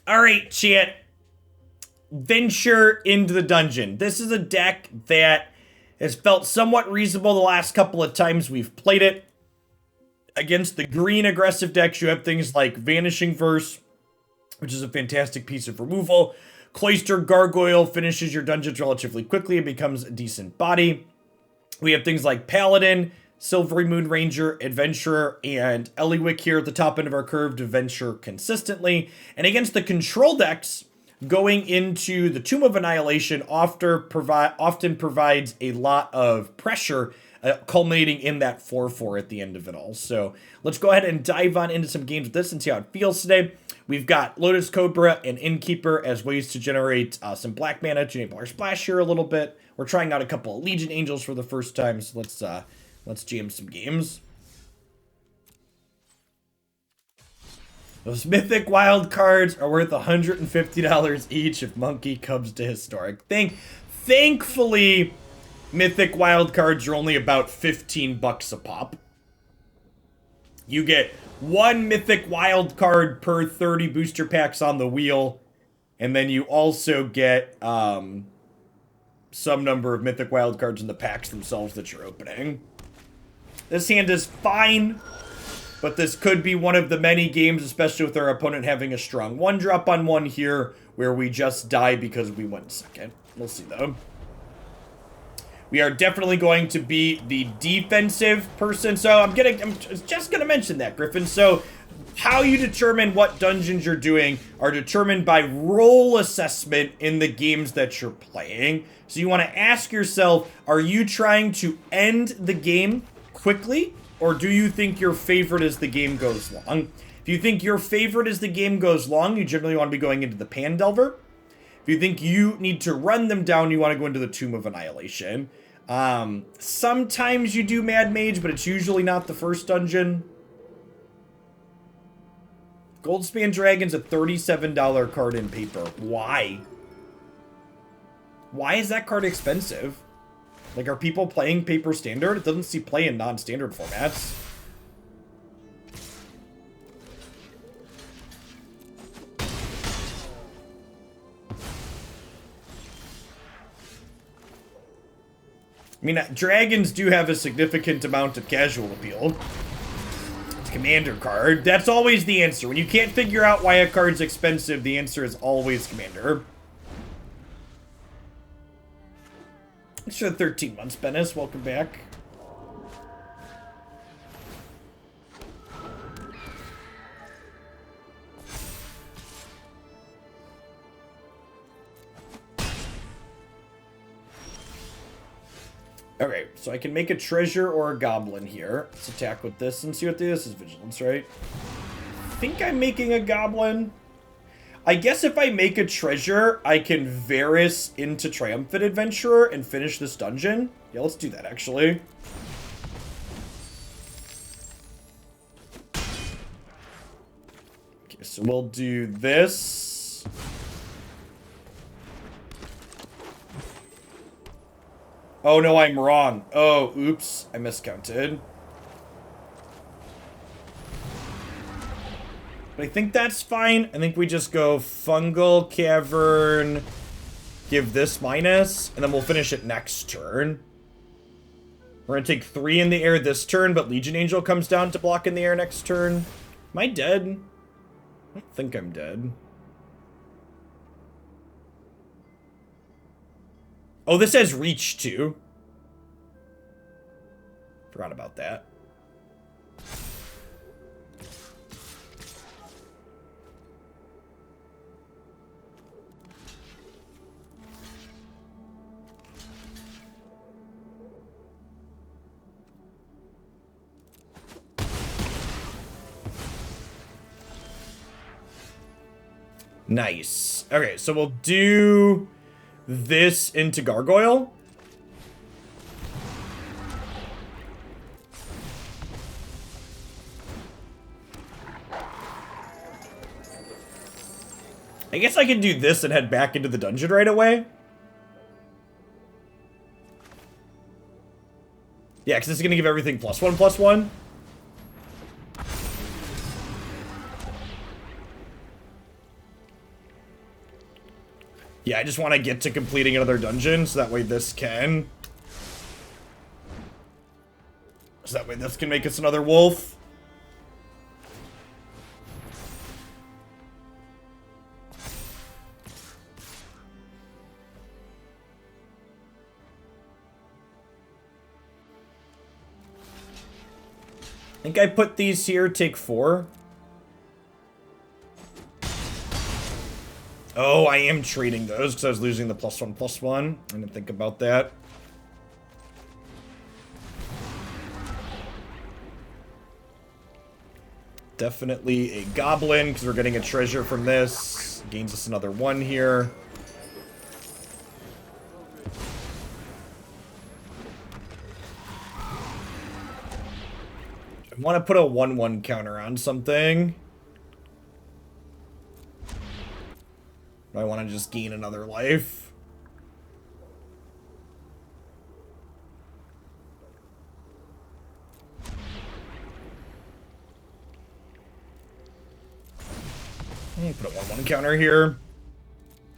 All right, chat. Venture into the dungeon. This is a deck that has felt somewhat reasonable the last couple of times we've played it. Against the green aggressive decks, you have things like Vanishing Verse, which is a fantastic piece of removal. Cloister Gargoyle finishes your dungeons relatively quickly and becomes a decent body. We have things like Paladin, Silvery Moon Ranger, Adventurer, and Eliwick here at the top end of our curve to venture consistently. And against the control decks, going into the Tomb of Annihilation often provides a lot of pressure, culminating in that 4-4 at the end of it all. So let's go ahead and dive on into some games with this and see how it feels today. We've got Lotus Cobra and Innkeeper as ways to generate some black mana to enable our splash here a little bit. We're trying out a couple of Legion Angels for the first time, so let's jam some games. Those Mythic Wild cards are worth $150 each if Monkey comes to Historic. Thankfully, Mythic Wild cards are only about 15 bucks a pop. You get one Mythic Wild card per 30 booster packs on the wheel, and then you also get some number of Mythic Wild cards in the packs themselves that you're opening. This hand is fine, but this could be one of the many games, especially with our opponent having a strong 1-drop on 1 here, where we just die because we went second. We'll see, though. We are definitely going to be the defensive person, so I'm just gonna mention that, Griffin. So how you determine what dungeons you're doing are determined by role assessment in the games that you're playing. So you want to ask yourself, are you trying to end the game quickly, or do you think your favorite as the game goes long? If you think your favorite as the game goes long, you generally want to be going into the Pandelver. If you think you need to run them down, you want to go into the Tomb of Annihilation. Sometimes you do Mad Mage, but it's usually not the first dungeon. Goldspan Dragon's a $37 card in paper. Why? Why is that card expensive? Like, are people playing paper standard? It doesn't see play in non-standard formats. I mean, dragons do have a significant amount of casual appeal. It's a commander card. That's always the answer. When you can't figure out why a card's expensive, the answer is always commander. Thanks for the 13 months, Bennis. Welcome back. Okay, so I can make a treasure or a goblin here. Let's attack with this and see what this is. Vigilance, right? I think I'm making a goblin. I guess if I make a treasure, I can Varus into Triumphant Adventurer and finish this dungeon. Yeah, let's do that, actually. Okay, so we'll do this. Oh, no, I'm wrong. Oh, oops. I miscounted. But I think that's fine. I think we just go Fungal Cavern, give this minus, and then we'll finish it next turn. We're going to take 3 in the air this turn, but Legion Angel comes down to block in the air next turn. Am I dead? I don't think I'm dead. Oh, this has reach too. Forgot about that. Nice. Okay, so we'll do this into Gargoyle. I guess I can do this and head back into the dungeon right away. Yeah, because this is going to give everything +1/+1. Yeah, I just want to get to completing another dungeon, so that way this can... So that way this can make us another wolf. I think I put these here, take 4. Oh, I am trading those because I was losing the +1/+1. I didn't think about that. Definitely a goblin because we're getting a treasure from this. Gains us another 1 here. I want to put a 1/1 counter on something. I want to just gain another life. Put a 1/1 counter here.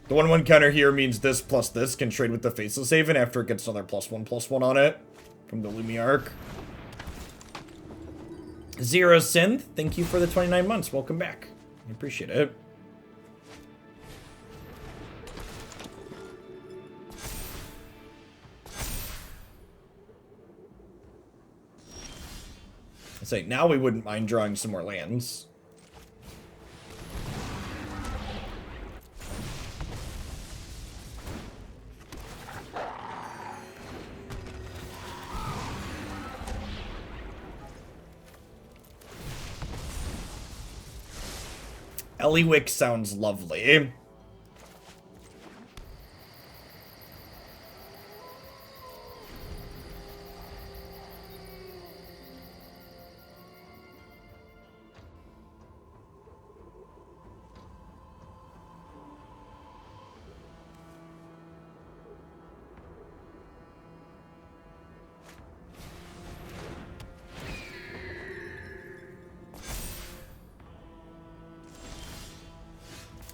The 1/1 counter here means this plus this can trade with the Faceless Haven after it gets another +1/+1 on it from the Lumi arc. Zero Synth, thank you for the 29 months. Welcome back. I appreciate it. I say now we wouldn't mind drawing some more lands. Eliwick sounds lovely.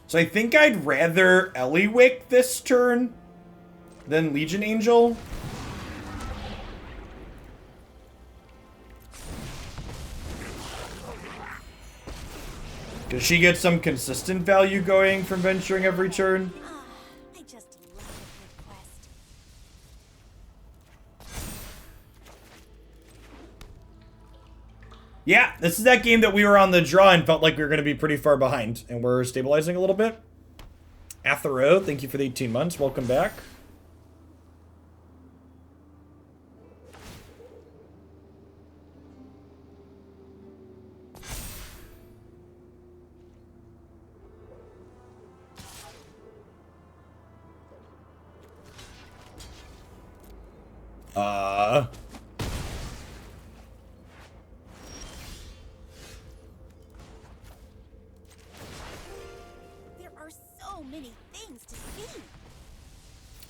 So I think I'd rather Eliwick this turn than Legion Angel. Does she get some consistent value going from venturing every turn? I just love a good quest. Yeah, this is that game that we were on the draw and felt like we were going to be pretty far behind. And we're stabilizing a little bit. Athero, thank you for the 18 months. Welcome back. There are so many things to see.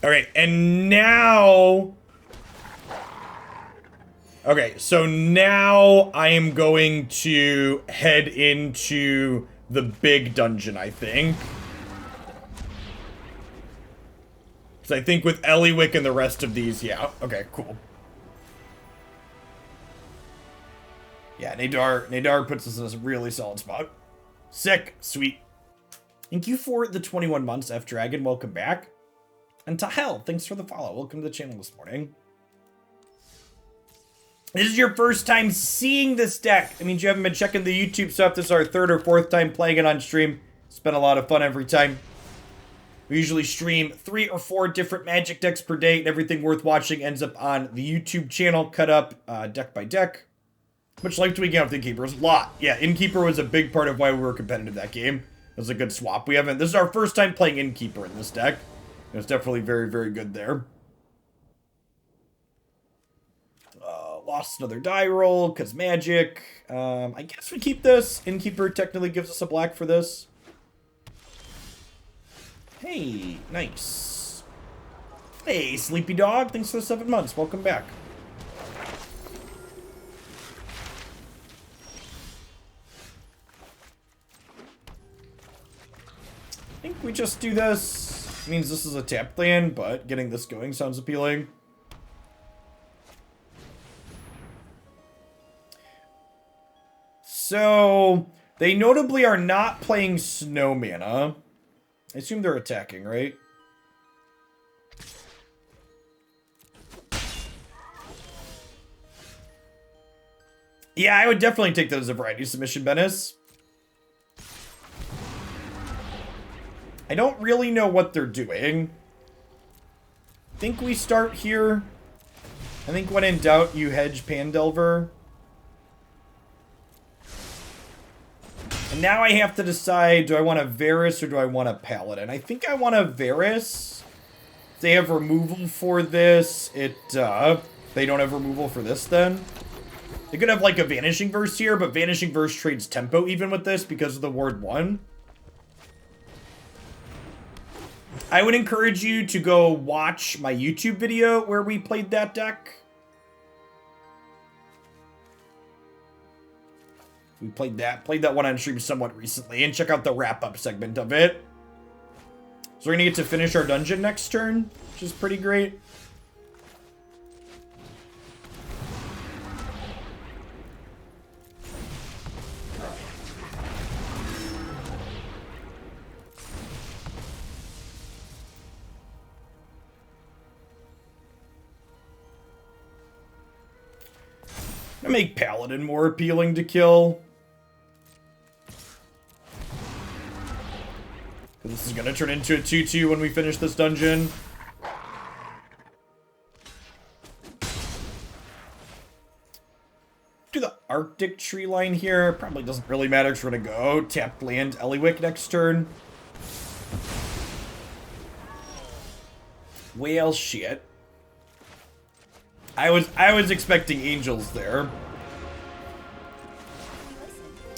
All right, and now... Okay, so now I am going to head into the big dungeon, I think. Because I think with Eliwick and the rest of these, yeah. Okay, cool. Yeah, Nadar puts us in a really solid spot. Sick. Sweet. Thank you for the 21 months, F Dragon. Welcome back. And Tahel, thanks for the follow. Welcome to the channel this morning. This is your first time seeing this deck. It means you haven't been checking the YouTube stuff. This is our 3rd or 4th time playing it on stream. It's been a lot of fun every time. We usually stream 3 or 4 different Magic decks per day, and everything worth watching ends up on the YouTube channel, cut up deck by deck. Much like tweaking out with Innkeeper. A lot. Yeah, Innkeeper was a big part of why we were competitive that game. It was a good swap. This is our first time playing Innkeeper in this deck. It was definitely very, very good there. Lost another die roll, because magic. I guess we keep this. Innkeeper technically gives us a black for this. Hey, nice. Hey, Sleepy Dog, thanks for the 7 months. Welcome back. I think we just do this. Means this is a tapped land, but getting this going sounds appealing. So, they notably are not playing snow mana. I assume they're attacking, right? Yeah, I would definitely take that as a variety submission, Bennis. I don't really know what they're doing. I think we start here. I think when in doubt, you hedge Pandelver. And now I have to decide, do I want a Varus or do I want a Paladin? I think I want a Varus. They have removal for this. They don't have removal for this then. They could have like a Vanishing Verse here, but Vanishing Verse trades tempo even with this because of the ward 1. I would encourage you to go watch my YouTube video where we played that deck. We played that one on stream somewhat recently, and check out the wrap-up segment of it. So we're gonna get to finish our dungeon next turn, which is pretty great. To make Paladin more appealing to kill. This is going to turn into a 2-2 when we finish this dungeon. Do the Arctic tree line here. Probably doesn't really matter because we're going to go tap land Eliwick next turn. Well, shit. I was expecting angels there.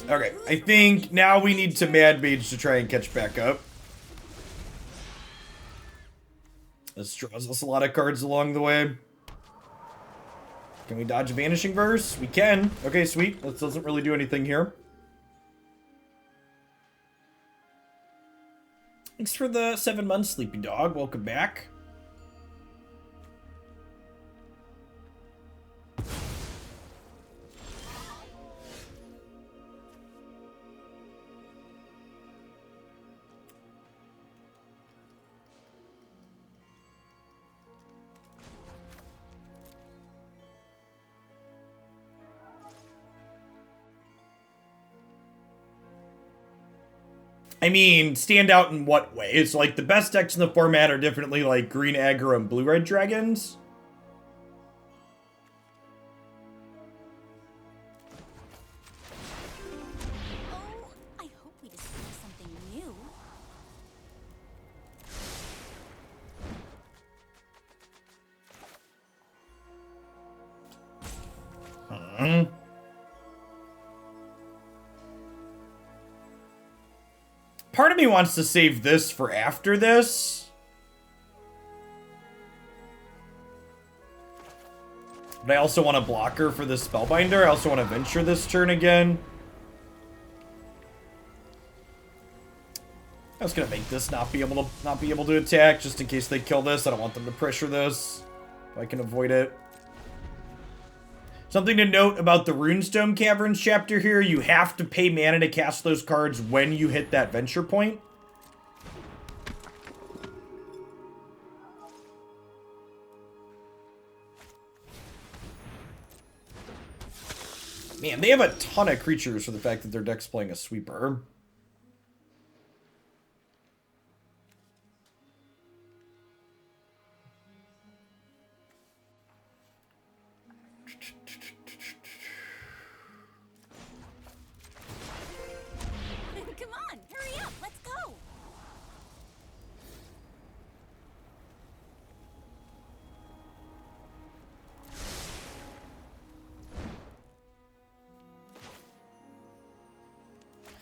Okay, I think now we need to Mad Mage to try and catch back up. This draws us a lot of cards along the way. Can we dodge a Vanishing Verse? We can. Okay, sweet. This doesn't really do anything here. Thanks for the 7 months, Sleepy Dog. Welcome back. I mean, stand out in what way? It's like the best decks in the format are definitely like green aggro and blue-red dragons. Oh, I hope we discover something new. Part of me wants to save this for after this. But I also want a blocker for this Spellbinder. I also want to venture this turn again. I was gonna make this not be able to attack just in case they kill this. I don't want them to pressure this. If I can avoid it. Something to note about the Runestone Caverns chapter here, you have to pay mana to cast those cards when you hit that venture point. Man, they have a ton of creatures for the fact that their deck's playing a sweeper. Come on, hurry up, let's go.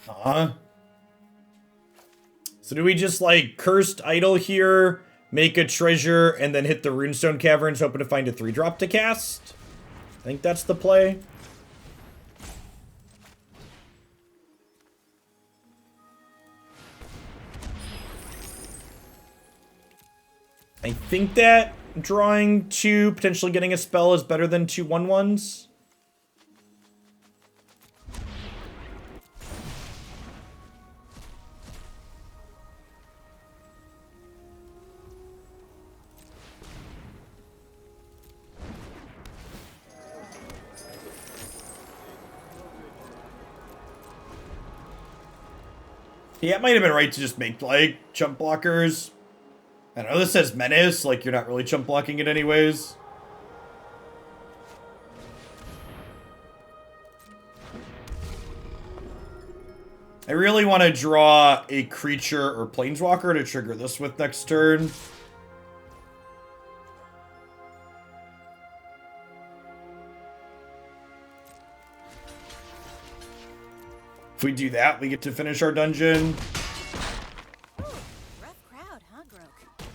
Huh? So do we just, like, Cursed Idol here, make a treasure, and then hit the Runestone Caverns, hoping to find a 3-drop to cast? I think that's the play. I think that drawing 2, potentially getting a spell is better than 2 1/1s. Yeah, it might have been right to just make, like, chump blockers. I know this says menace, like, you're not really chump blocking it anyways. I really want to draw a creature or planeswalker to trigger this with next turn. If we do that, we get to finish our dungeon. Ooh, rough crowd, huh, Groke?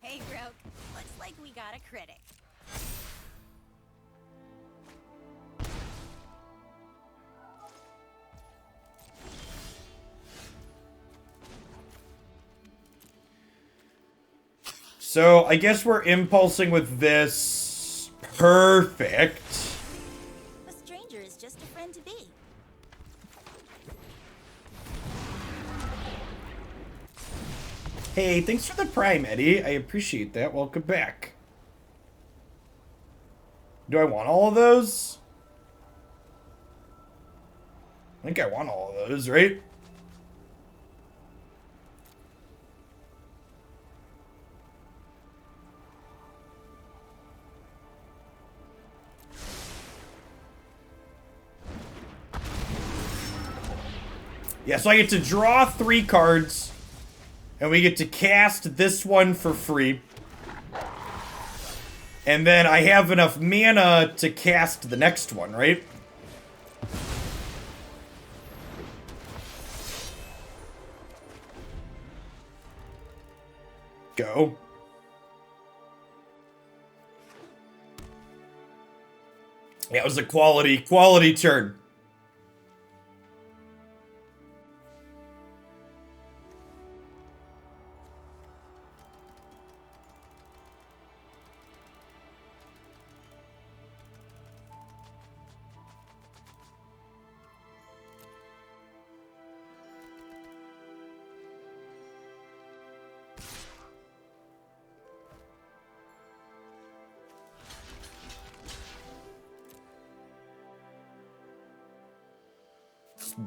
Hey, Groke. Looks like we got a critic. So, I guess we're impulsing with this. Perfect. A stranger is just a friend to be. Hey, thanks for the prime, Eddie. I appreciate that. Welcome back. Do I want all of those? I think I want all of those, right? Yeah, so I get to draw 3 cards. And we get to cast this one for free. And then I have enough mana to cast the next one, right? Go. Yeah, it was a quality turn.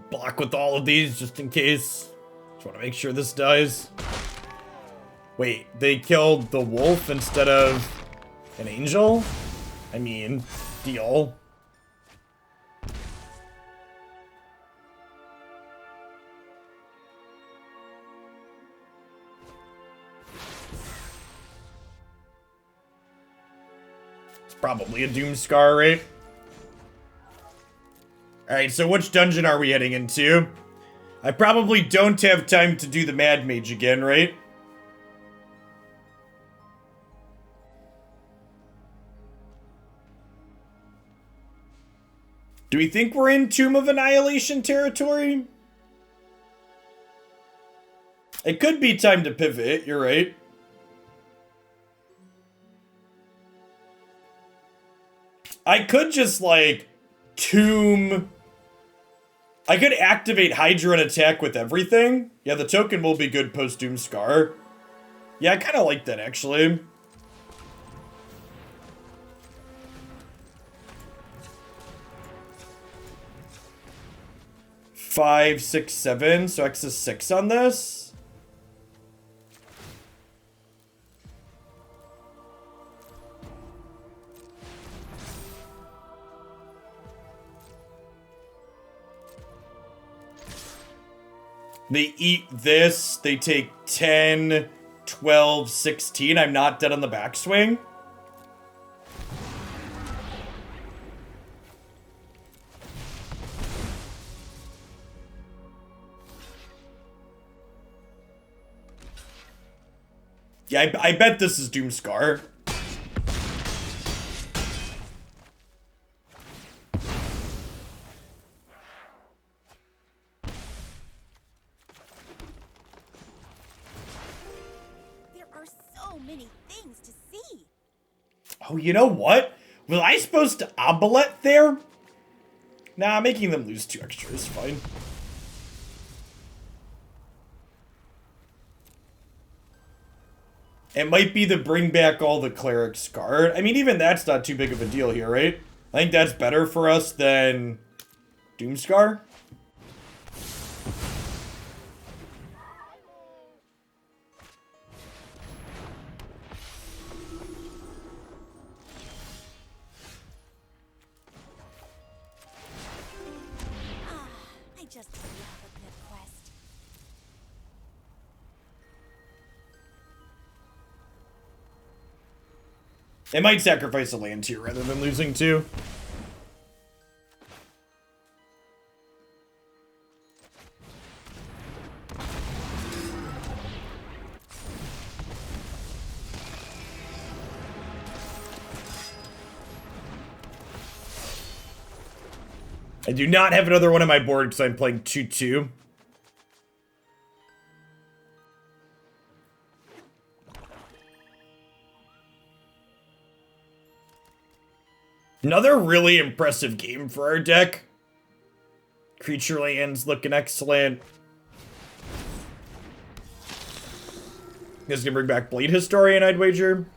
Block with all of these just in case. Just want to make sure this dies. Wait, they killed the wolf instead of an angel? I mean, deal. It's probably a Doomscar, right? Alright, so which dungeon are we heading into? I probably don't have time to do the Mad Mage again, right? Do we think we're in Tomb of Annihilation territory? It could be time to pivot, you're right. I could just, like, Tomb... I could activate Hydra and attack with everything. Yeah, the token will be good post Doomscar. Yeah, I kind of like that, actually. Five, 6, 7. So X is 6 on this. They eat this, they take 10, 12, 16. I'm not dead on the backswing. Yeah, I bet this is Doomscar. There are so many many things to see. Oh, you know what? Was I supposed to omelette there? Nah, making them lose 2 extra is fine. It might be the bring back all the clerics card. I mean, even that's not too big of a deal here, right? I think that's better for us than Doomscar. I just love a good quest. It might sacrifice a land here rather than losing 2. I do not have another one on my board because I'm playing 2-2. Another really impressive game for our deck. Creature lands looking excellent. This is gonna bring back Blade Historian, I'd wager.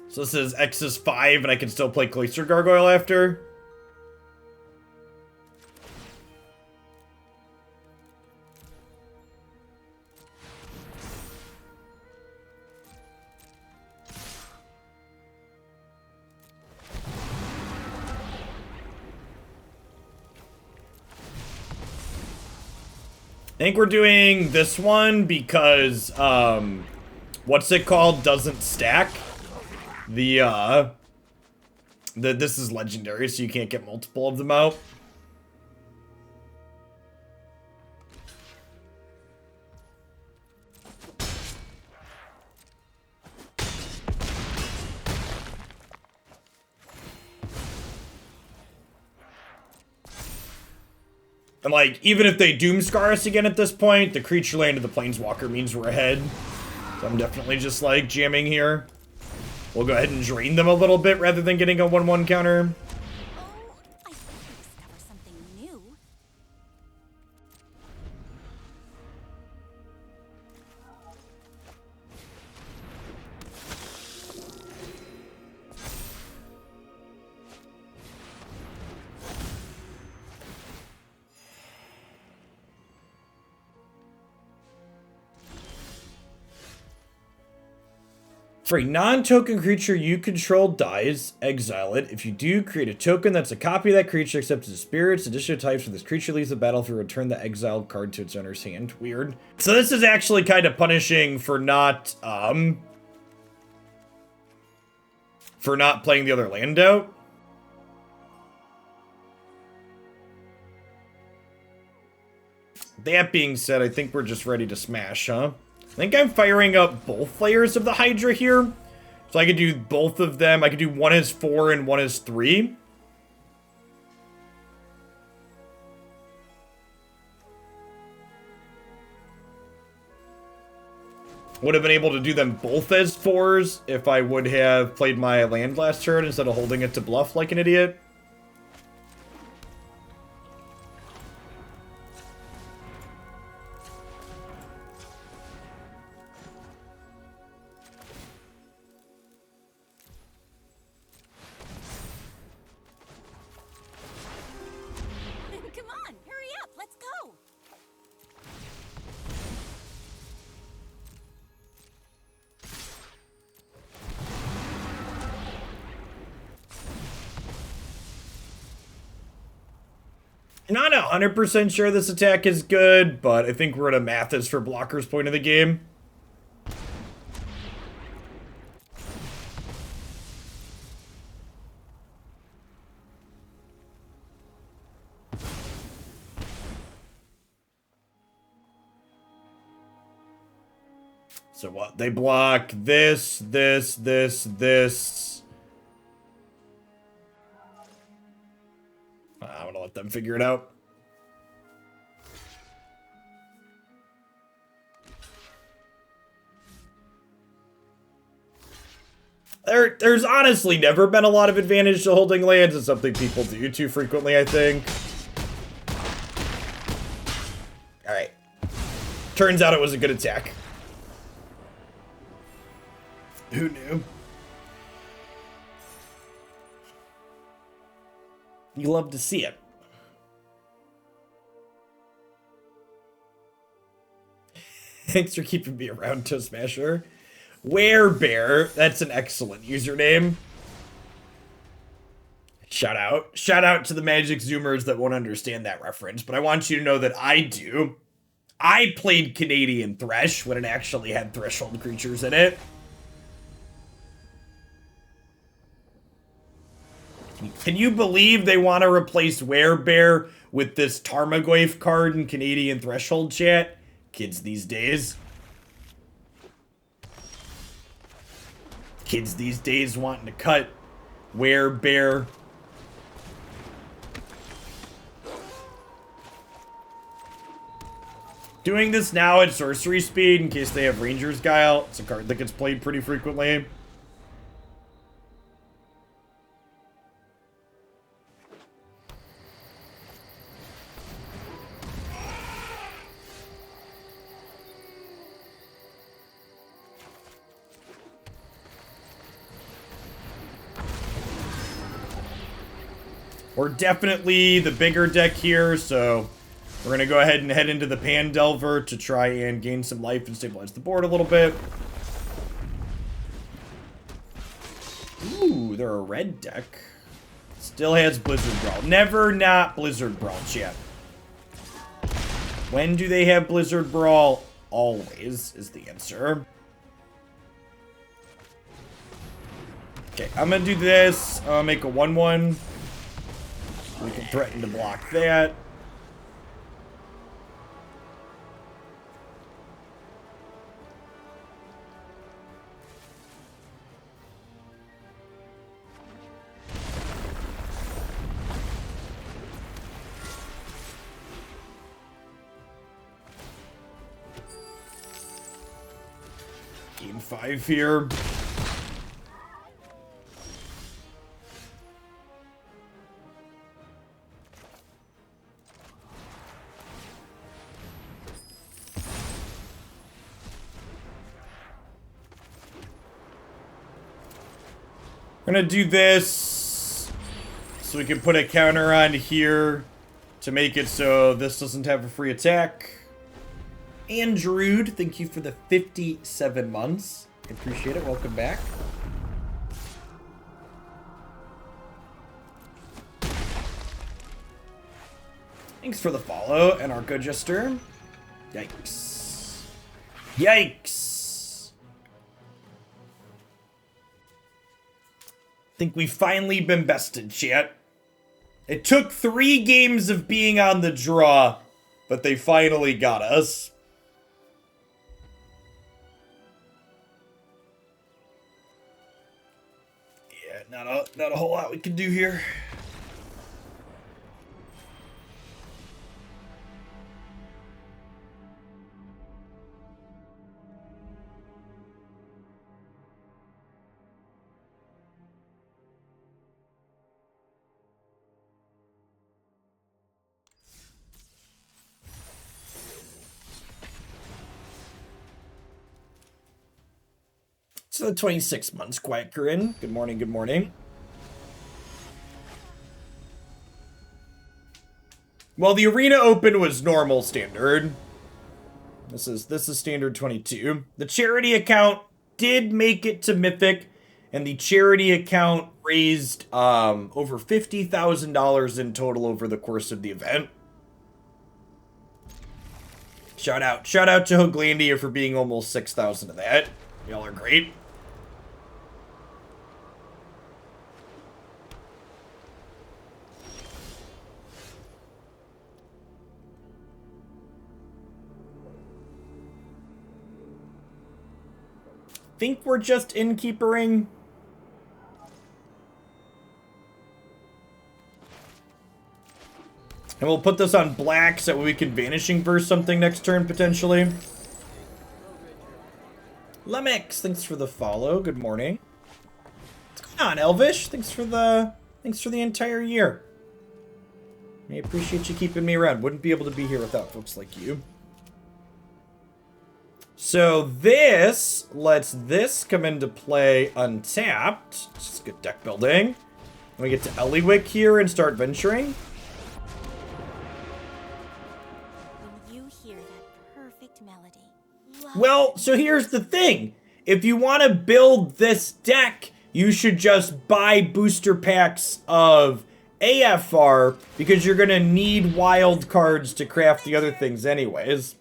So this is X is 5, and I can still play Cloister Gargoyle after. I think we're doing this one because, what's it called? Doesn't stack. This is legendary, so you can't get multiple of them out. And, like, even if they Doomscar us again at this point, the creature land of the Planeswalker means we're ahead. So I'm definitely just, like, jamming here. We'll go ahead and drain them a little bit rather than getting a 1/1 counter. Oh, I hope we discover something new. For a non-token creature you control dies, exile it. If you do, create a token that's a copy of that creature except its spirits. Additional types for this creature leaves the battlefield, return the exiled card to its owner's hand. Weird. So this is actually kind of punishing for not playing the other land out. That being said, I think we're just ready to smash, huh? I think I'm firing up both layers of the Hydra here. So I could do both of them. I could do one as 4 and one as 3. Would have been able to do them both as 4s if I would have played my land last turn instead of holding it to bluff like an idiot. Come on, hurry up, let's go. Not 100% sure this attack is good, but I think we're at a Mathis for blockers point of the game. So what? They block this, this, this, this. I'm gonna let them figure it out. There's honestly never been a lot of advantage to holding lands. It's something people do too frequently, I think. Alright. Turns out it was a good attack. Who knew? You love to see it. Thanks for keeping me around, Toe Smasher. Werebear, that's an excellent username. Shout out. Shout out to the Magic Zoomers that won't understand that reference, but I want you to know that I do. I played Canadian Thresh when it actually had threshold creatures in it. Can you believe they want to replace Werebear with this Tarmogoyf card in Canadian Threshold chat? Kids these days. Kids these days wanting to cut Werebear. Doing this now at sorcery speed in case they have Ranger's Guile. It's a card that gets played pretty frequently. We're definitely the bigger deck here, so we're going to go ahead and head into the Pan-Delver to try and gain some life and stabilize the board a little bit. Ooh, they're a red deck. Still has Blizzard Brawl. Never not Blizzard Brawl, chat. When do they have Blizzard Brawl? Always is the answer. Okay, I'm going to do this. Make a 1/1. We can threaten to block that. Game 5 here. We're gonna do this so we can put a counter on here to make it so this doesn't have a free attack. Andrewed, thank you for the 57 months. I appreciate it. Welcome back. Thanks for the follow, and Arco Jester. Yikes. Yikes. Think we've finally been bested, chat. It took 3 games of being on the draw, but they finally got us. Yeah, not a whole lot we can do here. So 26 months, Quiet Corinne. Good morning, good morning. Well, the Arena Open was normal standard. This is standard 22. The charity account did make it to Mythic, and the charity account raised over $50,000 in total over the course of the event. Shout out to Hoaglandia for being almost 6,000 of that. Y'all are great. think we're just innkeepering. And we'll put this on black so that we can Vanishing Burst something next turn, potentially. Lemix, thanks for the follow. Good morning. What's going on, Elvish? Thanks for the entire year. I appreciate you keeping me around. Wouldn't be able to be here without folks like you. So this lets this come into play untapped. Just good deck building. We get to Eliwick here and start venturing. When you hear that perfect melody. Well, so here's the thing. If you want to build this deck, you should just buy booster packs of AFR because you're going to need wild cards to craft the other things anyways.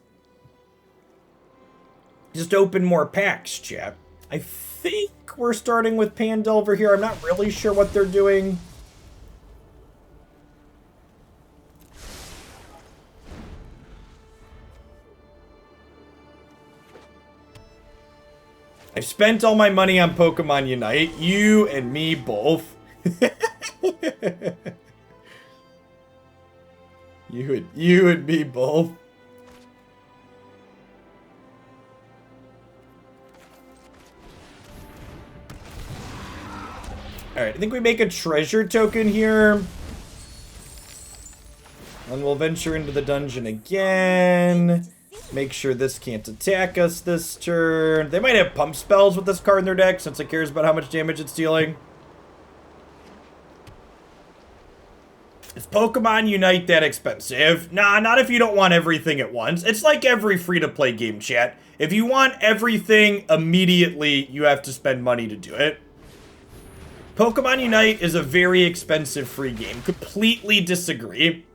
Just open more packs, chat. I think we're starting with Pandelver here. I'm not really sure what they're doing. I've spent all my money on Pokemon Unite. You and me both. You and me both. Alright, I think we make a treasure token here. And we'll venture into the dungeon again. Make sure this can't attack us this turn. They might have pump spells with this card in their deck since it cares about how much damage it's dealing. Is Pokemon Unite that expensive? Nah, not if you don't want everything at once. It's like every free-to-play game, chat. If you want everything immediately, you have to spend money to do it. Pokemon Unite is a very expensive free game. Completely disagree.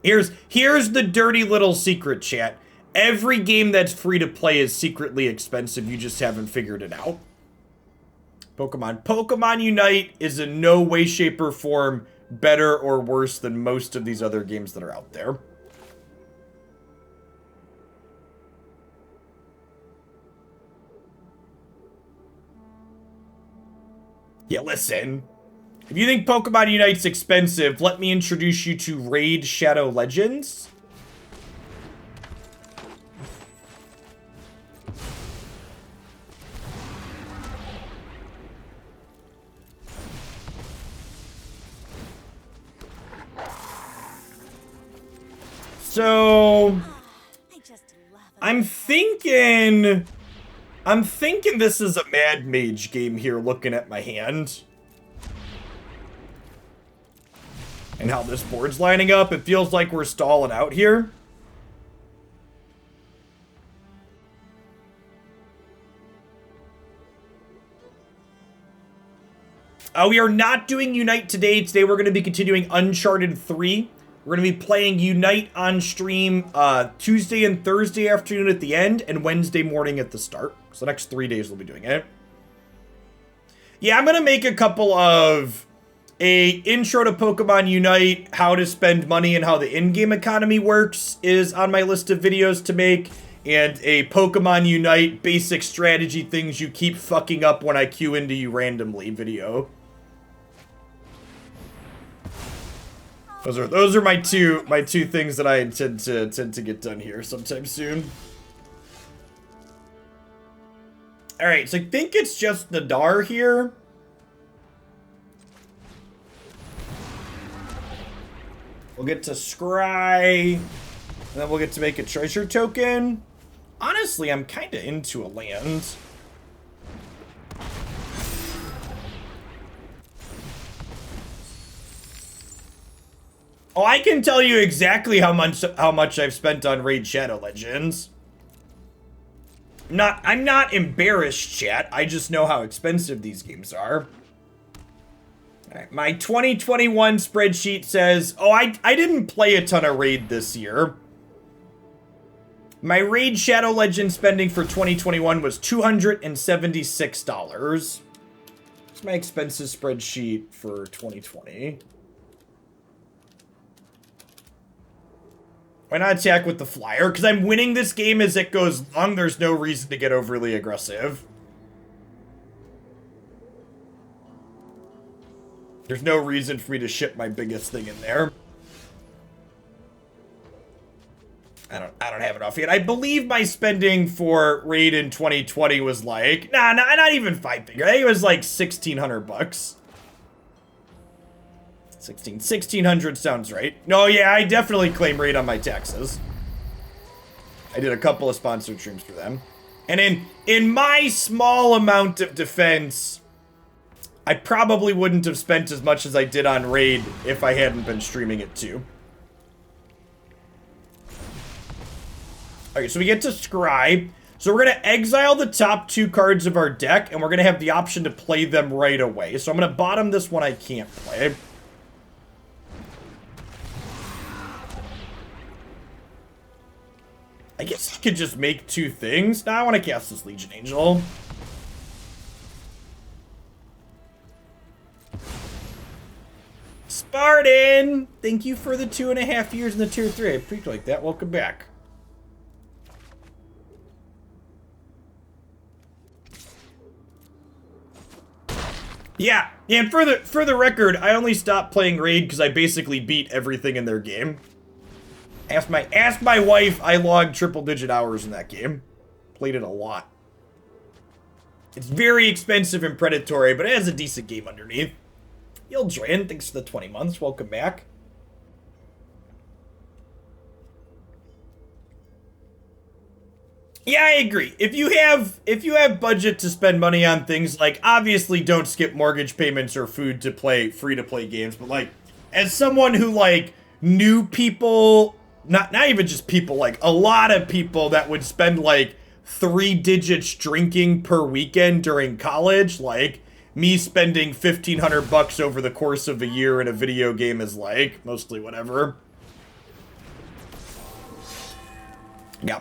Here's the dirty little secret, chat. Every game that's free to play is secretly expensive. You just haven't figured it out. Pokemon Unite is in no way, shape, or form better or worse than most of these other games that are out there. Yeah, listen. If you think Pokemon Unite's expensive, let me introduce you to Raid Shadow Legends. So, I'm thinking this is a Mad Mage game here, looking at my hand. And how this board's lining up, it feels like we're stalling out here. We are not doing Unite today. Today we're going to be continuing Uncharted 3. We're going to be playing Unite on stream Tuesday and Thursday afternoon at the end and Wednesday morning at the start. So the next 3 days we'll be doing it. Yeah, I'm going to make a couple of a intro to Pokemon Unite, how to spend money and how the in-game economy works is on my list of videos to make, and a Pokemon Unite basic strategy things you keep fucking up when I queue into you randomly video. Those are my two things that I intend to get done here sometime soon. All right, so I think it's just Nadar here. We'll get to Scry, and then we'll get to make a treasure token. Honestly, I'm kind of into a land. Oh, I can tell you exactly how much I've spent on Raid Shadow Legends. I'm not embarrassed, chat. I just know how expensive these games are. Alright, my 2021 spreadsheet says, oh, I didn't play a ton of Raid this year. My Raid Shadow Legend spending for 2021 was $276. It's my expenses spreadsheet for 2020. Why not attack with the flyer? Because I'm winning this game as it goes long. There's no reason to get overly aggressive. There's no reason for me to ship my biggest thing in there. I don't have enough yet. I believe my spending for Raid in 2020 was like, not even 5 figure. I think it was like 1,600 bucks. 1,600 sounds right. No, yeah, I definitely claim Raid on my taxes. I did a couple of sponsored streams for them. And in my small amount of defense, I probably wouldn't have spent as much as I did on Raid if I hadn't been streaming it too. Okay, so we get to Scribe. So we're going to exile the top 2 cards of our deck, and we're going to have the option to play them right away. So I'm going to bottom this one I can't play. I guess I could just make 2 things. Now I want to cast this Legion Angel. Spartan! Thank you for the 2.5 years in the tier 3. I appreciate that. Welcome back. Yeah, and for the record, I only stopped playing Raid because I basically beat everything in their game. Ask my wife, I logged triple-digit hours in that game. Played it a lot. It's very expensive and predatory, but it has a decent game underneath. Yildran, thanks for the 20 months. Welcome back. Yeah, I agree. If you have budget to spend money on things, like, obviously don't skip mortgage payments or food to play free-to-play games, but, like, as someone who, like, knew people, not even just people, like, a lot of people that would spend, like, 3 digits drinking per weekend during college, like, me spending 1,500 bucks over the course of a year in a video game is, like, mostly whatever.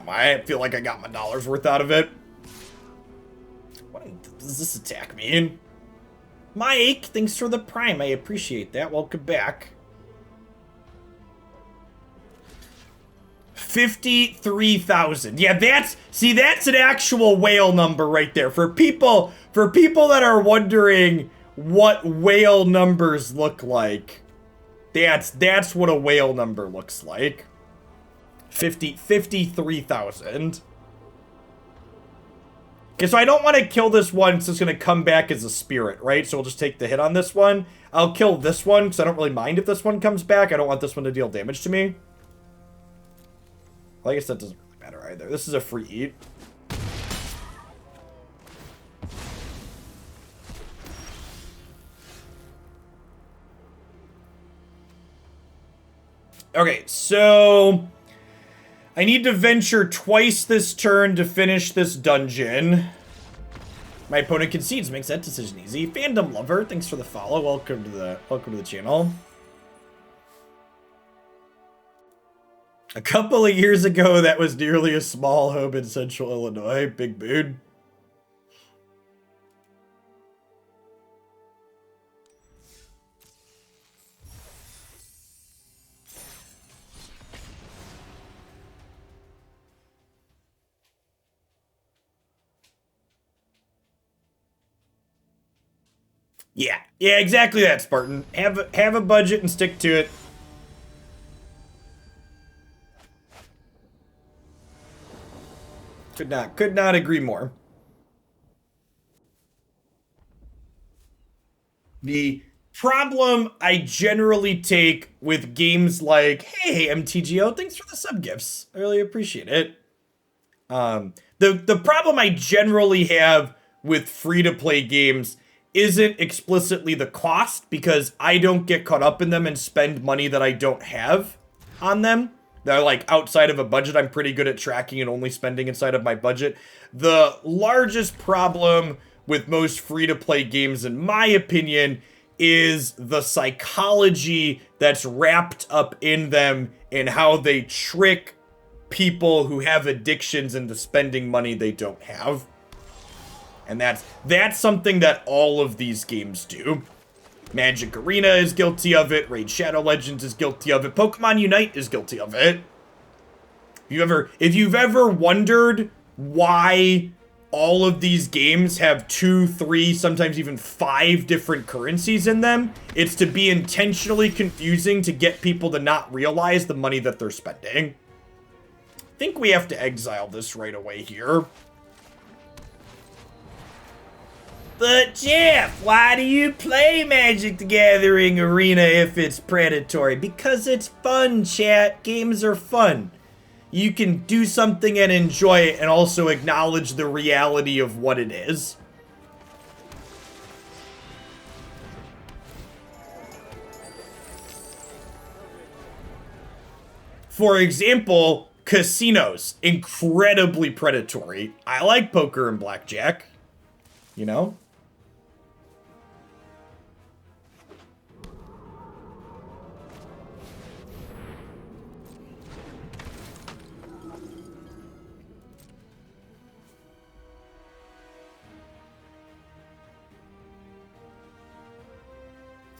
I feel like I got my dollar's worth out of it. What does this attack mean? Mike, thanks for the prime. I appreciate that. Welcome back. 53,000. Yeah, that's an actual whale number right there. For people that are wondering what whale numbers look like, that's what a whale number looks like. 53,000. Okay, so I don't want to kill this one, so it's going to come back as a spirit, right? So we'll just take the hit on this one. I'll kill this one, because I don't really mind if this one comes back. I don't want this one to deal damage to me. Well, I guess that doesn't really matter either. This is a free eat. Okay, so I need to venture twice this turn to finish this dungeon. My opponent concedes, makes that decision easy. Fandom Lover, thanks for the follow. Welcome to the channel. A couple of years ago, that was nearly a small home in Central Illinois. Big boon. Yeah, exactly that, Spartan. Have a budget and stick to it. Could not agree more. The problem I generally take with games like, hey, MTGO, thanks for the sub gifts. I really appreciate it. The problem I generally have with free-to-play games isn't explicitly the cost, because I don't get caught up in them and spend money that I don't have on them. They're like outside of a budget. I'm pretty good at tracking and only spending inside of my budget. The largest problem with most free-to-play games, in my opinion, is the psychology that's wrapped up in them and how they trick people who have addictions into spending money they don't have. And that's something that all of these games do. Magic Arena is guilty of it. Raid Shadow Legends is guilty of it. Pokemon Unite is guilty of it. If you've ever wondered why all of these games have 2, 3, sometimes even 5 different currencies in them. It's to be intentionally confusing to get people to not realize the money that they're spending. I think we have to exile this right away here. But Jeff, why do you play Magic the Gathering Arena if it's predatory? Because it's fun, chat. Games are fun. You can do something and enjoy it and also acknowledge the reality of what it is. For example, casinos, incredibly predatory. I like poker and blackjack, you know?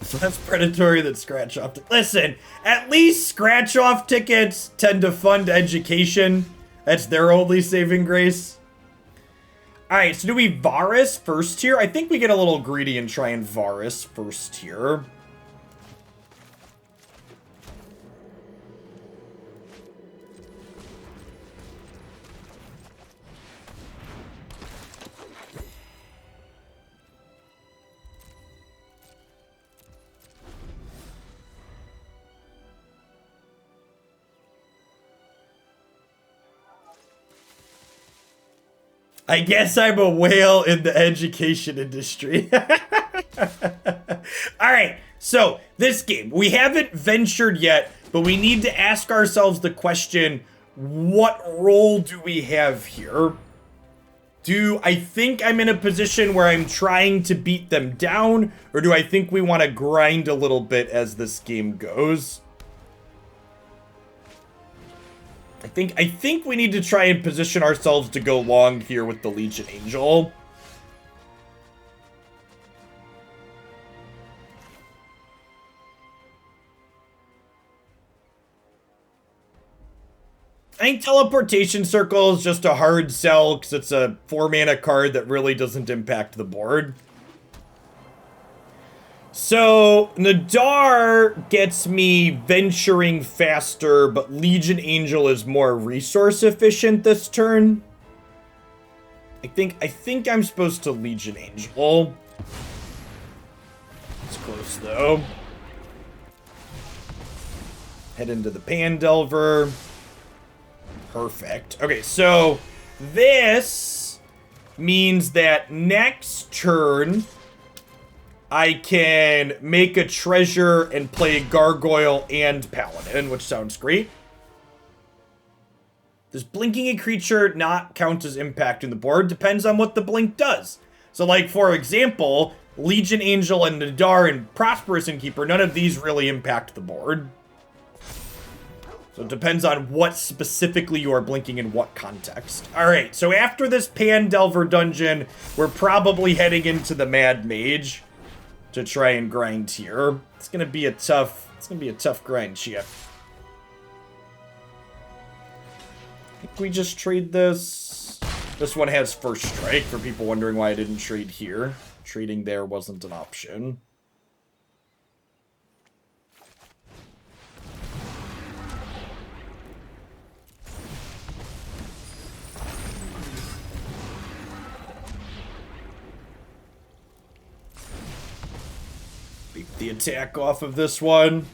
So that's predatory that scratch-off. Listen, at least scratch-off tickets tend to fund education. That's their only saving grace. Alright, so do we Varus first here? I think we get a little greedy and try and Varus first here. I guess I'm a whale in the education industry. Alright, so this game, we haven't ventured yet, but we need to ask ourselves the question, what role do we have here? Do I think I'm in a position where I'm trying to beat them down, or do I think we want to grind a little bit as this game goes? I think we need to try and position ourselves to go long here with the Legion Angel. I think Teleportation Circle is just a hard sell because it's a 4-mana card that really doesn't impact the board. So, Nadar gets me venturing faster, but Legion Angel is more resource efficient this turn. I think I'm supposed to Legion Angel. It's close though. Head into the Pandelver. Perfect. Okay, so this means that next turn I can make a treasure and play Gargoyle and Paladin, which sounds great. Does blinking a creature not count as impacting the board? Depends on what the blink does. So, like, for example, Legion Angel and Nadar and Prosperous Innkeeper, none of these really impact the board. So it depends on what specifically you are blinking in what context. Alright, so after this Pandelver dungeon, we're probably heading into the Mad Mage to try and grind here. It's gonna be a tough grind, Chia. I think we just trade this. This one has first strike for people wondering why I didn't trade here. Trading there wasn't an option. Beat the attack off of this one.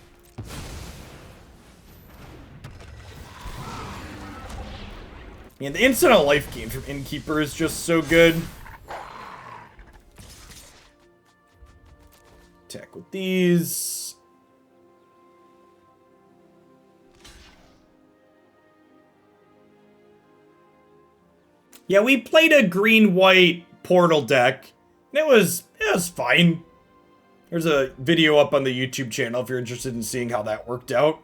Man, the instant on life gain from Innkeeper is just so good. Attack with these. Yeah, we played a green-white portal deck. And it was fine. There's a video up on the YouTube channel if you're interested in seeing how that worked out.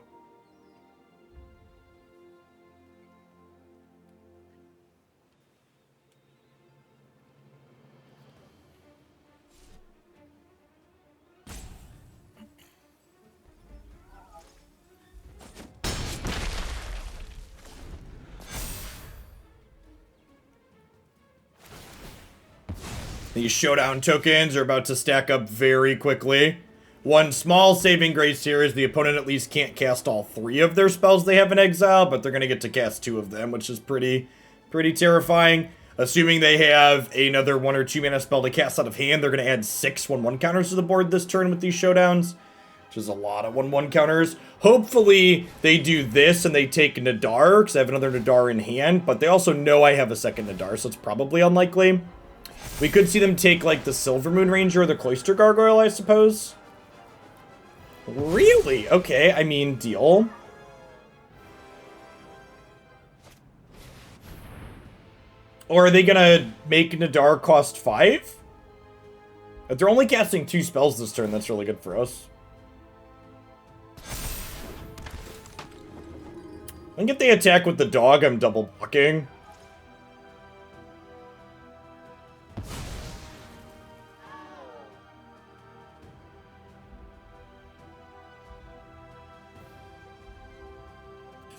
These showdown tokens are about to stack up very quickly. One small saving grace here is the opponent at least can't cast all 3 of their spells they have in exile, but they're going to get to cast 2 of them, which is pretty terrifying. Assuming they have another 1 or 2 mana spell to cast out of hand, they're going to add 6 1/1 counters to the board this turn with these showdowns, which is a lot of 1/1 counters. Hopefully they do this and they take Nadar, because I have another Nadar in hand, but they also know I have a second Nadar, so it's probably unlikely. We could see them take, like, the Silvermoon Ranger or the Cloister Gargoyle, I suppose. Really? Okay, I mean, deal. Or are they gonna make Nadar cost 5? If they're only casting 2 spells this turn, that's really good for us. I think if they attack with the dog, I'm double blocking.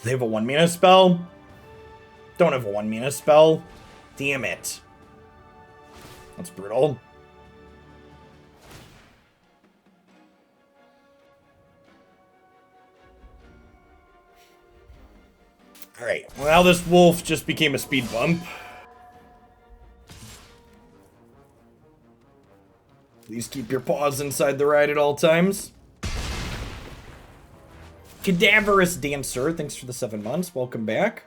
They have a 1 mana spell? Don't have a 1 mana spell. Damn it. That's brutal. Alright, well, this wolf just became a speed bump. Please keep your paws inside the ride at all times. Cadaverous Dancer, thanks for the 7 months. Welcome back.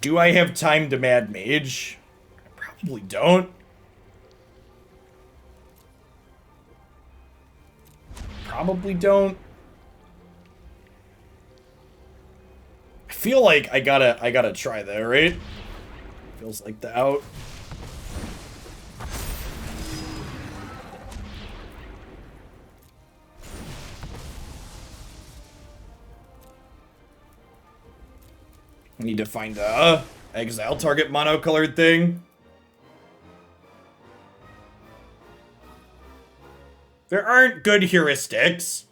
Do I have time to Mad Mage? I probably don't. Probably don't. I feel like I gotta try that, right? Feels like the out. I need to find a exile target monocolored thing. There aren't good heuristics.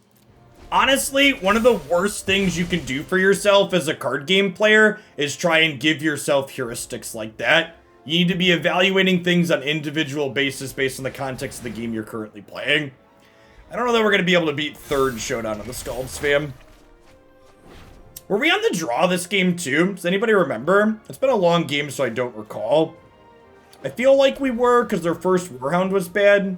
Honestly, one of the worst things you can do for yourself as a card game player is try and give yourself heuristics like that. You need to be evaluating things on an individual basis based on the context of the game you're currently playing. I don't know that we're going to be able to beat 3rd Showdown of the Scalds, fam. Were we on the draw this game too? Does anybody remember? It's been a long game, so I don't recall. I feel like we were, because their first Warhound was bad.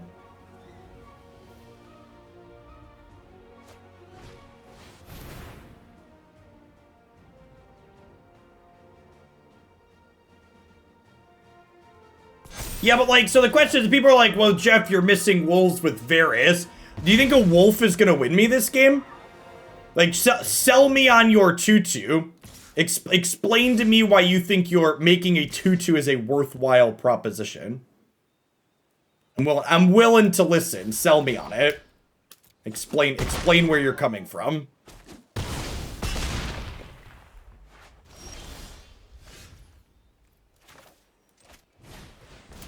Yeah, but like, so the question is, people are like, well, Jeff, you're missing wolves with Varys. Do you think a wolf is gonna win me this game? Like, sell me on your 2/2. Explain to me why you think you're making a 2/2 is a worthwhile proposition. I'm willing to listen. Sell me on it. Explain where you're coming from.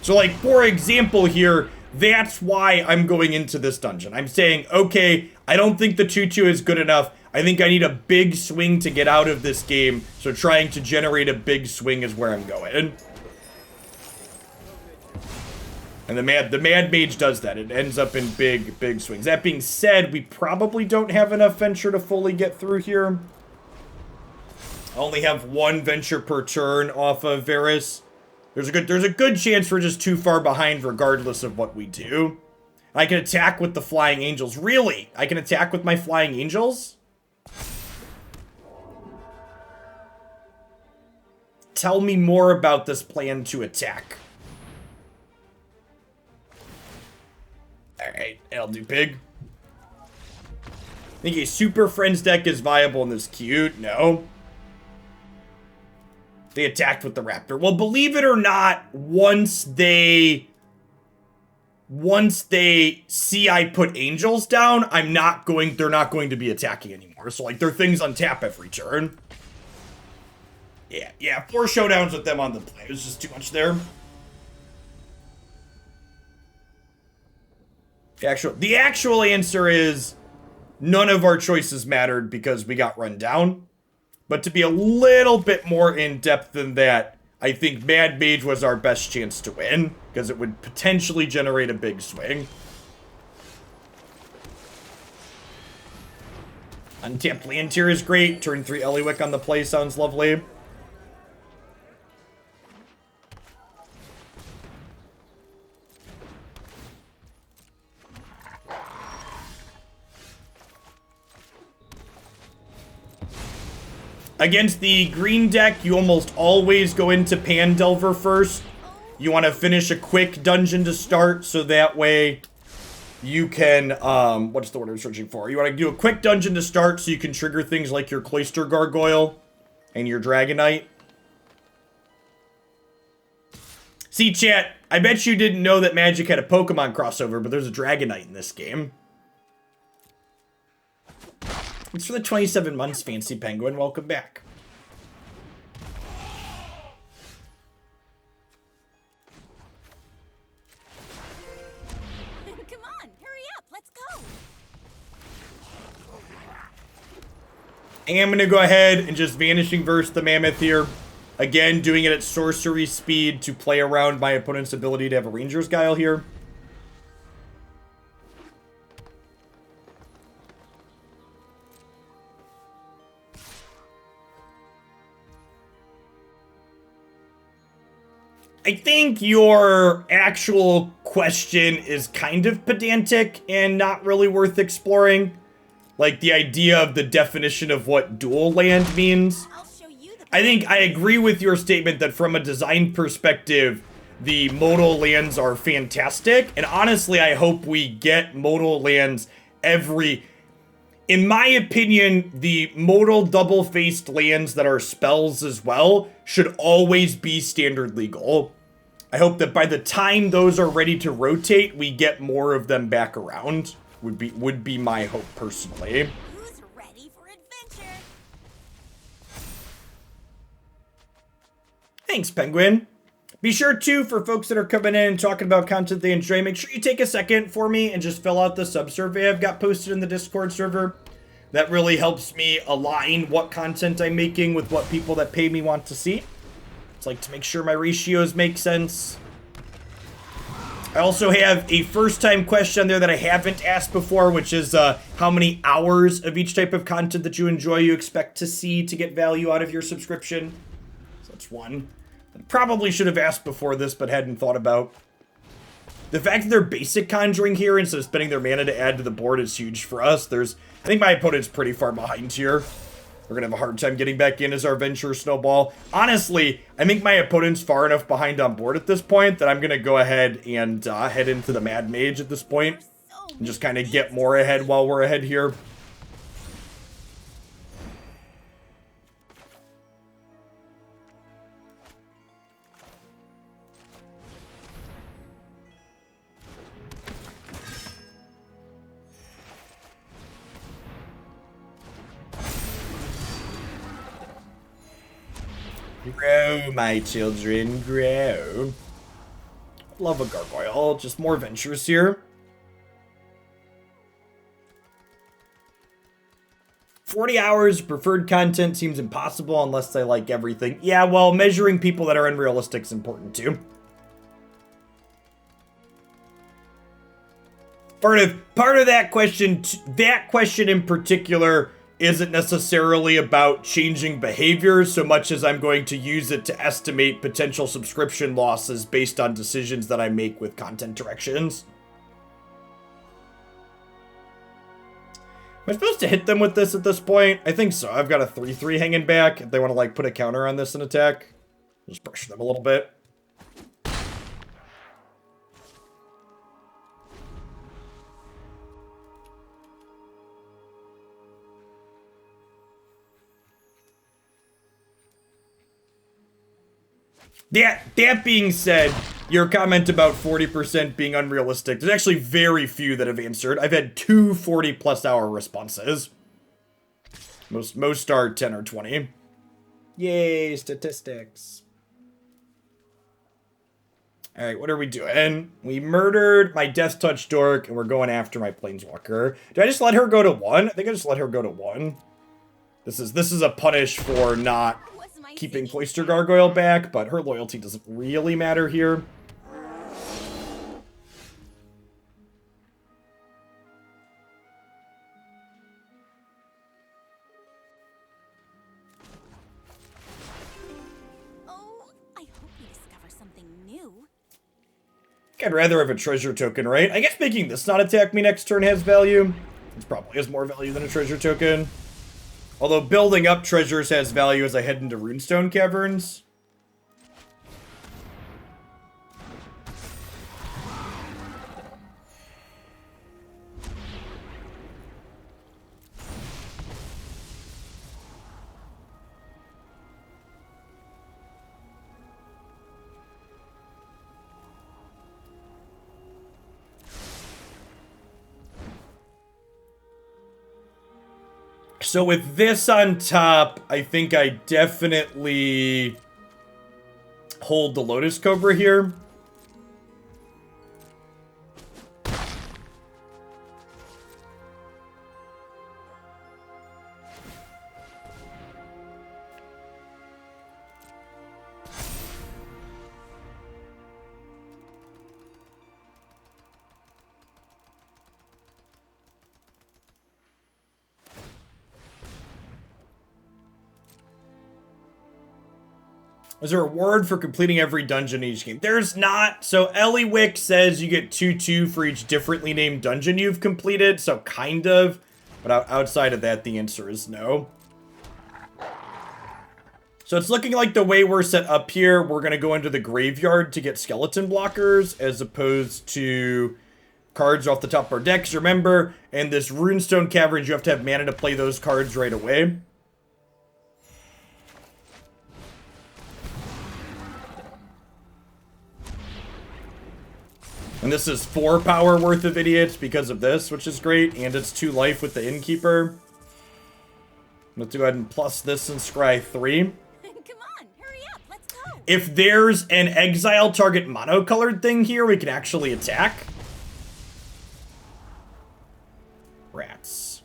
So, like, for example here, that's why I'm going into this dungeon. I'm saying, okay, I don't think the 2/2 is good enough. I think I need a big swing to get out of this game. So trying to generate a big swing is where I'm going. And the Mad Mage does that. It ends up in big swings. That being said, we probably don't have enough Venture to fully get through here. I only have 1 Venture per turn off of Varys. There's a good chance we're just too far behind regardless of what we do. I can attack with the Flying Angels. Really? I can attack with my Flying Angels? Tell me more about this plan to attack. Alright, I'll do big. Think a Super Friends deck is viable in this queue? No. They attacked with the Raptor. Well, believe it or not, once they see I put Angels down, they're not going to be attacking anymore. So, like, their things untap every turn. Yeah, 4 showdowns with them on the play. It was just too much there. The actual answer is none of our choices mattered because we got run down. But to be a little bit more in-depth than that, I think Mad Mage was our best chance to win, because it would potentially generate a big swing. Untapped land tier is great. Turn 3 Eliwick on the play sounds lovely. Against the green deck, you almost always go into Pandelver first. You want to finish a quick dungeon to start, so that way you can, what's the word I'm searching for? You want to do a quick dungeon to start so you can trigger things like your Cloister Gargoyle and your Dragonite. See, chat, I bet you didn't know that Magic had a Pokemon crossover, but there's a Dragonite in this game. Thanks for the 27 months, Fancy Penguin. Welcome back. Come on, hurry up, let's go. I am going to go ahead and just Vanishing Verse the Mammoth here. Again, doing it at sorcery speed to play around my opponent's ability to have a Ranger's Guile here. I think your actual question is kind of pedantic and not really worth exploring. Like the idea of the definition of what dual land means. I'll show you the I think I agree with your statement that from a design perspective, the modal lands are fantastic. And honestly, I hope we get modal lands every... In my opinion, the modal double-faced lands that are spells as well should always be standard legal. I hope that by the time those are ready to rotate, we get more of them back around. Would be my hope personally. Who's ready for adventure? Thanks, Penguin. Be sure to, for folks that are coming in and talking about content they enjoy, make sure you take a second for me and just fill out the sub-survey I've got posted in the Discord server. That really helps me align what content I'm making with what people that pay me want to see. It's like to make sure my ratios make sense. I also have a first-time question there that I haven't asked before, which is how many hours of each type of content that you enjoy you expect to see to get value out of your subscription. So that's one. I probably should have asked before this, but hadn't thought about. The fact that they're basic conjuring here instead of spending their mana to add to the board is huge for us. I think my opponent's pretty far behind here. We're going to have a hard time getting back in as our Venture Snowball. Honestly, I think my opponent's far enough behind on board at this point that I'm going to go ahead and head into the Mad Mage at this point. And just kind of get more ahead while we're ahead here. Grow, my children, grow. Love a gargoyle, just more ventures here. 40 hours preferred content seems impossible unless they like everything. Yeah, well, measuring people that are unrealistic is important too. Part of that question in particular isn't necessarily about changing behavior so much as I'm going to use it to estimate potential subscription losses based on decisions that I make with content directions. Am I supposed to hit them with this at this point? I think so. I've got a 3/3 hanging back. If they want to like put a counter on this and attack, just pressure them a little bit. That being said, your comment about 40% being unrealistic, there's actually very few that have answered. I've had 2 40+ hour responses. Most are 10 or 20. Yay, statistics. Alright, what are we doing? We murdered my Death Touch Dork, and we're going after my Planeswalker. Do I just let her go to 1? I think I just let her go to 1. This is a punish for not keeping Cloister Gargoyle back, but her loyalty doesn't really matter here. I'd rather have a treasure token, right? I guess making this not attack me next turn has value. It probably has more value than a treasure token. Although building up treasures has value as I head into Runestone Caverns. So with this on top, I think I definitely hold the Lotus Cobra here. There's a reward for completing every dungeon in each game. There's not. So Eliwick says you get 2/2 for each differently named dungeon you've completed. So kind of. But outside of that, the answer is no. So it's looking like the way we're set up here, we're going to go into the graveyard to get skeleton blockers as opposed to cards off the top of our decks. Remember, in this Runestone Caverns, you have to have mana to play those cards right away. And this is 4 power worth of idiots because of this, which is great. And it's 2 life with the Innkeeper. Let's go ahead and plus this and scry 3. Come on, hurry up, let's go. If there's an exile target monocolored thing here, we can actually attack. Rats.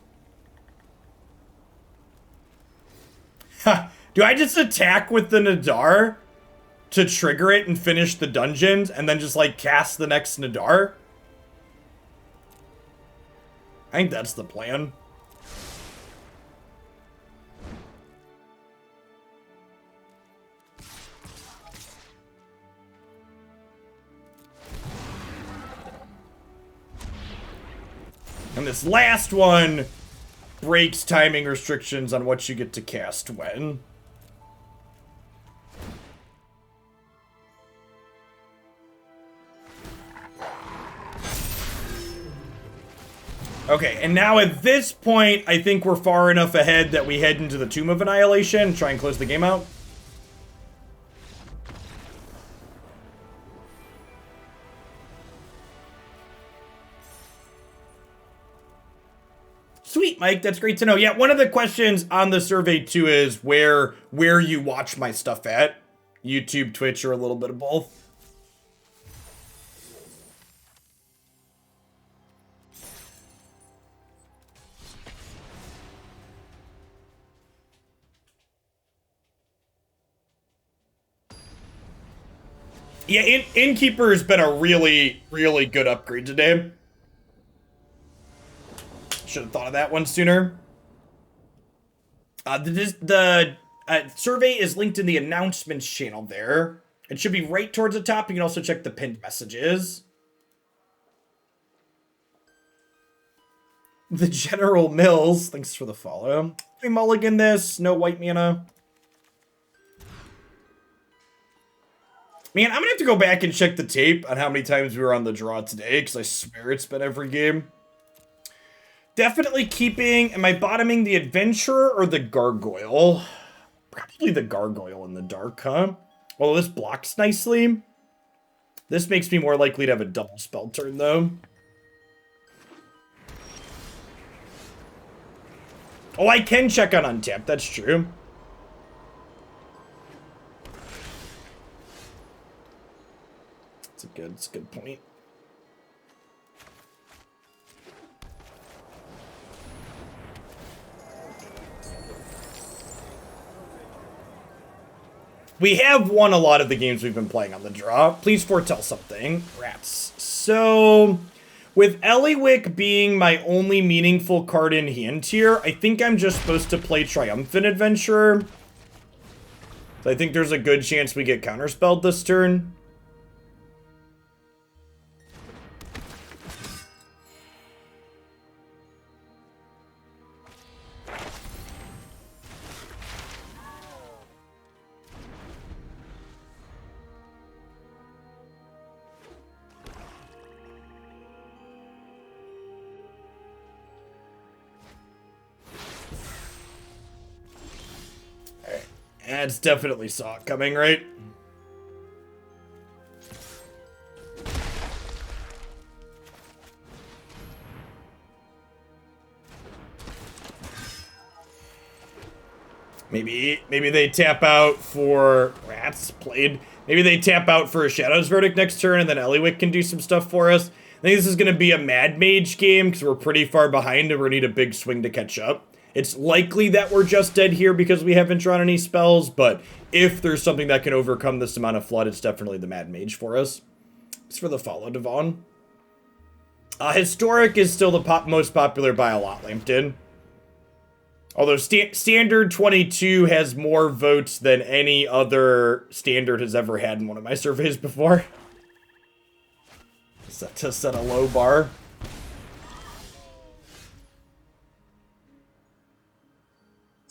Ha! Do I just attack with the Nadar to trigger it and finish the dungeons, and then just, like, cast the next Nadar? I think that's the plan. And this last one breaks timing restrictions on what you get to cast when. Okay, and now at this point, I think we're far enough ahead that we head into the Tomb of Annihilation, try and close the game out. Sweet, Mike, that's great to know. Yeah, one of the questions on the survey too is where you watch my stuff at. YouTube, Twitch, or a little bit of both. Yeah, Innkeeper has been a really, really good upgrade today. Should have thought of that one sooner. The survey is linked in the announcements channel there. It should be right towards the top. You can also check the pinned messages. The General Mills, thanks for the follow. We mulligan this, no white mana. Man, I'm gonna have to go back and check the tape on how many times we were on the draw today, because I swear it's been every game. Definitely keeping, am I bottoming the Adventurer or the Gargoyle? Probably the Gargoyle in the dark, huh? Well, this blocks nicely. This makes me more likely to have a double spell turn, though. Oh, I can check on untap, that's true. It's good. It's a good point. We have won a lot of the games we've been playing on the draw. Please foretell something. Rats. So, with Eliwick being my only meaningful card in hand here, I think I'm just supposed to play Triumphant Adventurer. So I think there's a good chance we get counterspelled this turn. It's definitely saw it coming, right? Maybe they tap out for Rats played. Maybe they tap out for a Shadow's Verdict next turn, and then Eliwick can do some stuff for us. I think this is going to be a Mad Mage game because we're pretty far behind and we need a big swing to catch up. It's likely that we're just dead here because we haven't drawn any spells, but if there's something that can overcome this amount of flood, it's definitely the Mad Mage for us. It's for the follow, Devon. Historic is still the most popular by a lot, Lampton. Although Standard 22 has more votes than any other Standard has ever had in one of my surveys before. To set a low bar.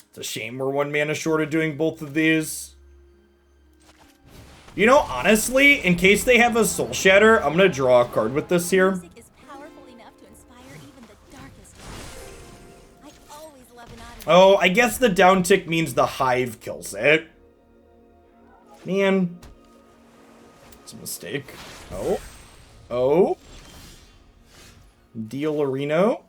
It's a shame we're 1 mana short of doing both of these. You know, honestly, in case they have a Soul Shatter, I'm gonna draw a card with this here. Music is powerful enough to inspire even the darkest minds. I always love an audience. Oh, I guess the down tick means the Hive kills it. Man. It's a mistake. Oh. Oh. Dealerino.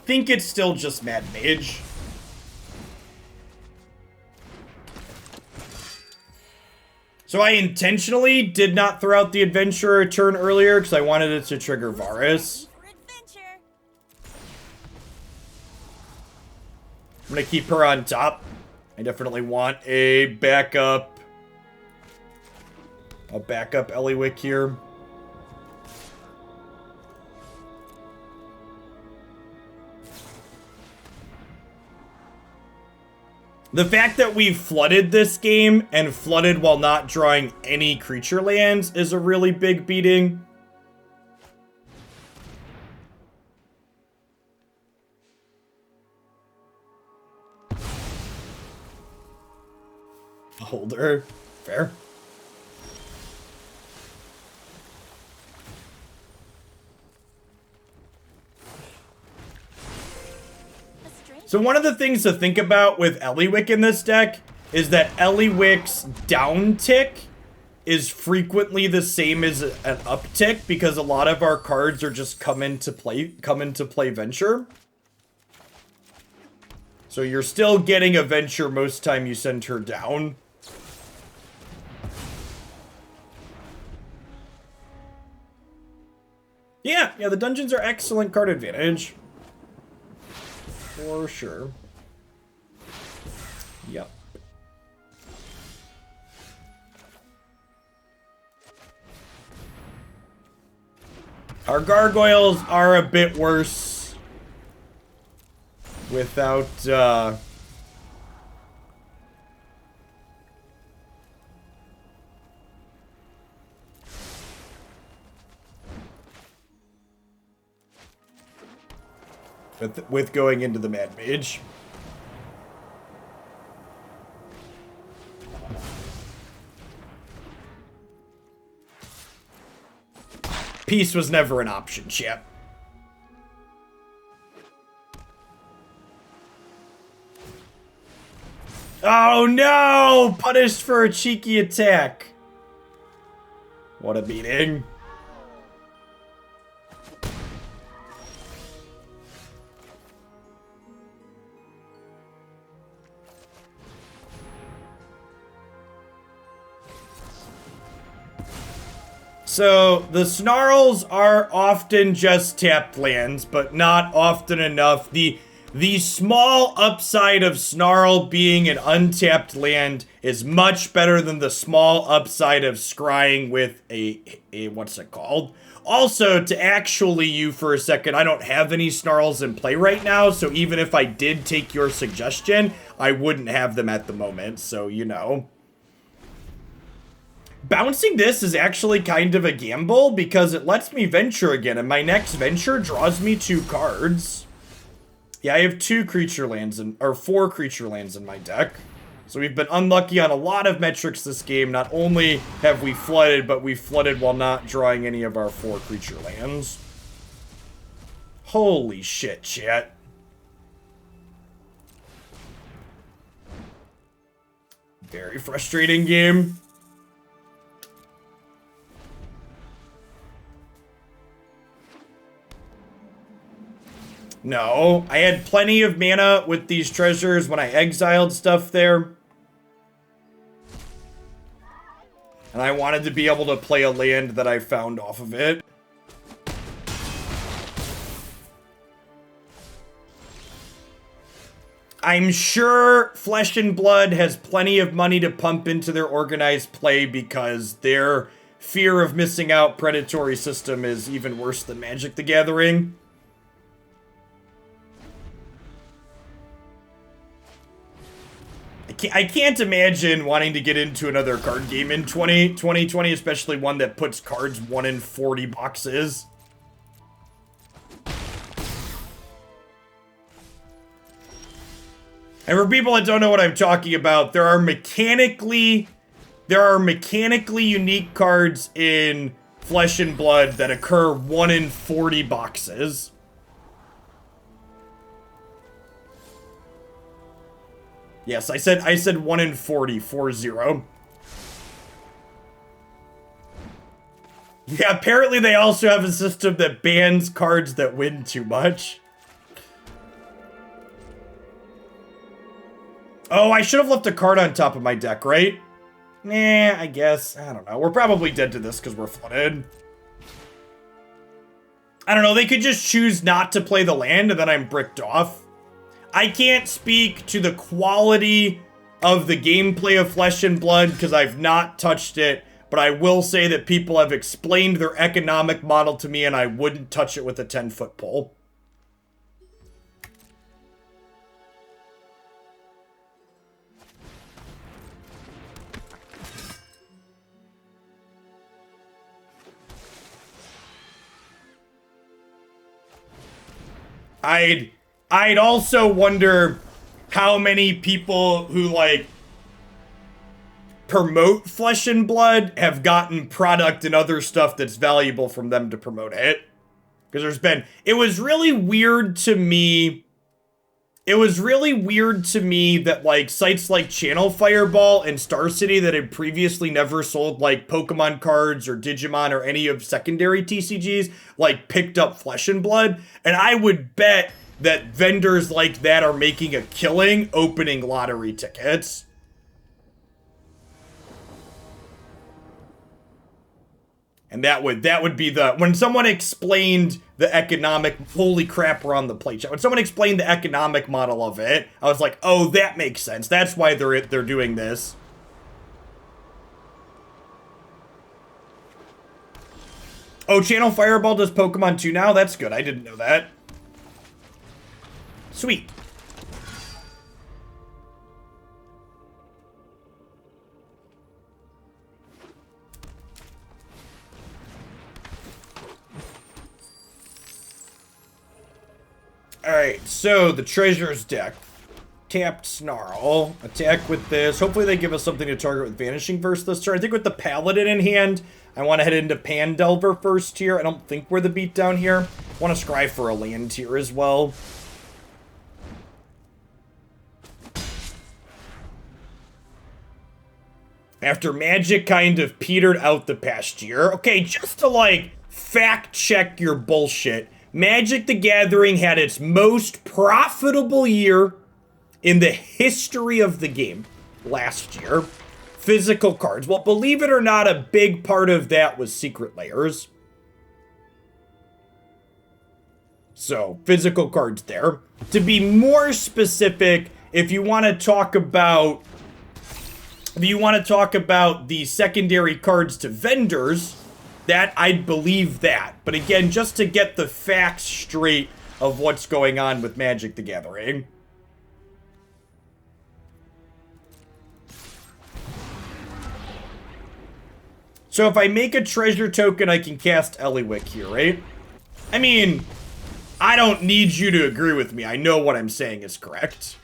Think it's still just Mad Mage. So I intentionally did not throw out the Adventurer a turn earlier because I wanted it to trigger Varus. For adventure. I'm going to keep her on top. I definitely want a backup Eliwick here. The fact that we flooded this game and flooded while not drawing any creature lands is a really big beating. Holder. Fair. So one of the things to think about with Eliwick in this deck is that Eliwick's down tick is frequently the same as an uptick because a lot of our cards are just come into play Venture. So you're still getting a Venture most time you send her down. Yeah, the dungeons are excellent card advantage. For sure. Yep. Our gargoyles are a bit worse without, with going into the Mad Mage. Peace was never an option, chap. Oh no! Punished for a cheeky attack. What a beating. So, the Snarls are often just tapped lands, but not often enough. The small upside of Snarl being an untapped land is much better than the small upside of scrying with a what's it called? Also, to actually you for a second, I don't have any Snarls in play right now, so even if I did take your suggestion, I wouldn't have them at the moment, so you know. Bouncing this is actually kind of a gamble because it lets me venture again, and my next venture draws me 2 cards. Yeah, I have 2 creature lands, or 4 creature lands in my deck. So we've been unlucky on a lot of metrics this game. Not only have we flooded, but we flooded while not drawing any of our 4 creature lands. Holy shit, chat. Very frustrating game. No, I had plenty of mana with these treasures when I exiled stuff there. And I wanted to be able to play a land that I found off of it. I'm sure Flesh and Blood has plenty of money to pump into their organized play because their fear of missing out predatory system is even worse than Magic the Gathering. I can't imagine wanting to get into another card game in 2020, especially one that puts cards 1 in 40 boxes. And for people that don't know what I'm talking about, there are mechanically unique cards in Flesh and Blood that occur 1 in 40 boxes. Yes, I said 1 in 40, 40. Yeah, apparently they also have a system that bans cards that win too much. Oh, I should have left a card on top of my deck, right? Nah, I guess. I don't know. We're probably dead to this because we're flooded. I don't know. They could just choose not to play the land and then I'm bricked off. I can't speak to the quality of the gameplay of Flesh and Blood because I've not touched it, but I will say that people have explained their economic model to me and I wouldn't touch it with a 10-foot pole. I'd also wonder how many people who, like, promote Flesh and Blood have gotten product and other stuff that's valuable from them to promote it. Because it was really weird to me that, like, sites like Channel Fireball and Star City that had previously never sold, like, Pokemon cards or Digimon or any of secondary TCGs, like, picked up Flesh and Blood. And I would bet that vendors like that are making a killing opening lottery tickets. And that would be when someone explained the economic, holy crap, we're on the plate chat. When someone explained the economic model of it, I was like, oh, that makes sense. That's why they're doing this. Oh, Channel Fireball does Pokemon 2 now? That's good. I didn't know that. Sweet. Alright, so the Treasures deck. Tapped Snarl. Attack with this. Hopefully they give us something to target with Vanishing Verse this turn. I think with the Paladin in hand, I want to head into Pandelver first here. I don't think we're the beatdown here. I want to scry for a land here as well. after Magic kind of petered out the past year. Okay, just to like fact check your bullshit, Magic the Gathering had its most profitable year in the history of the game last year. Physical cards. Well, believe it or not, a big part of that was Secret Layers. So, physical cards there. To be more specific, if you want to talk about the secondary cards to vendors, that I'd believe that. But again, just to get the facts straight of what's going on with Magic the Gathering. So if I make a treasure token, I can cast Eliwick here, right? I mean, I don't need you to agree with me. I know what I'm saying is correct.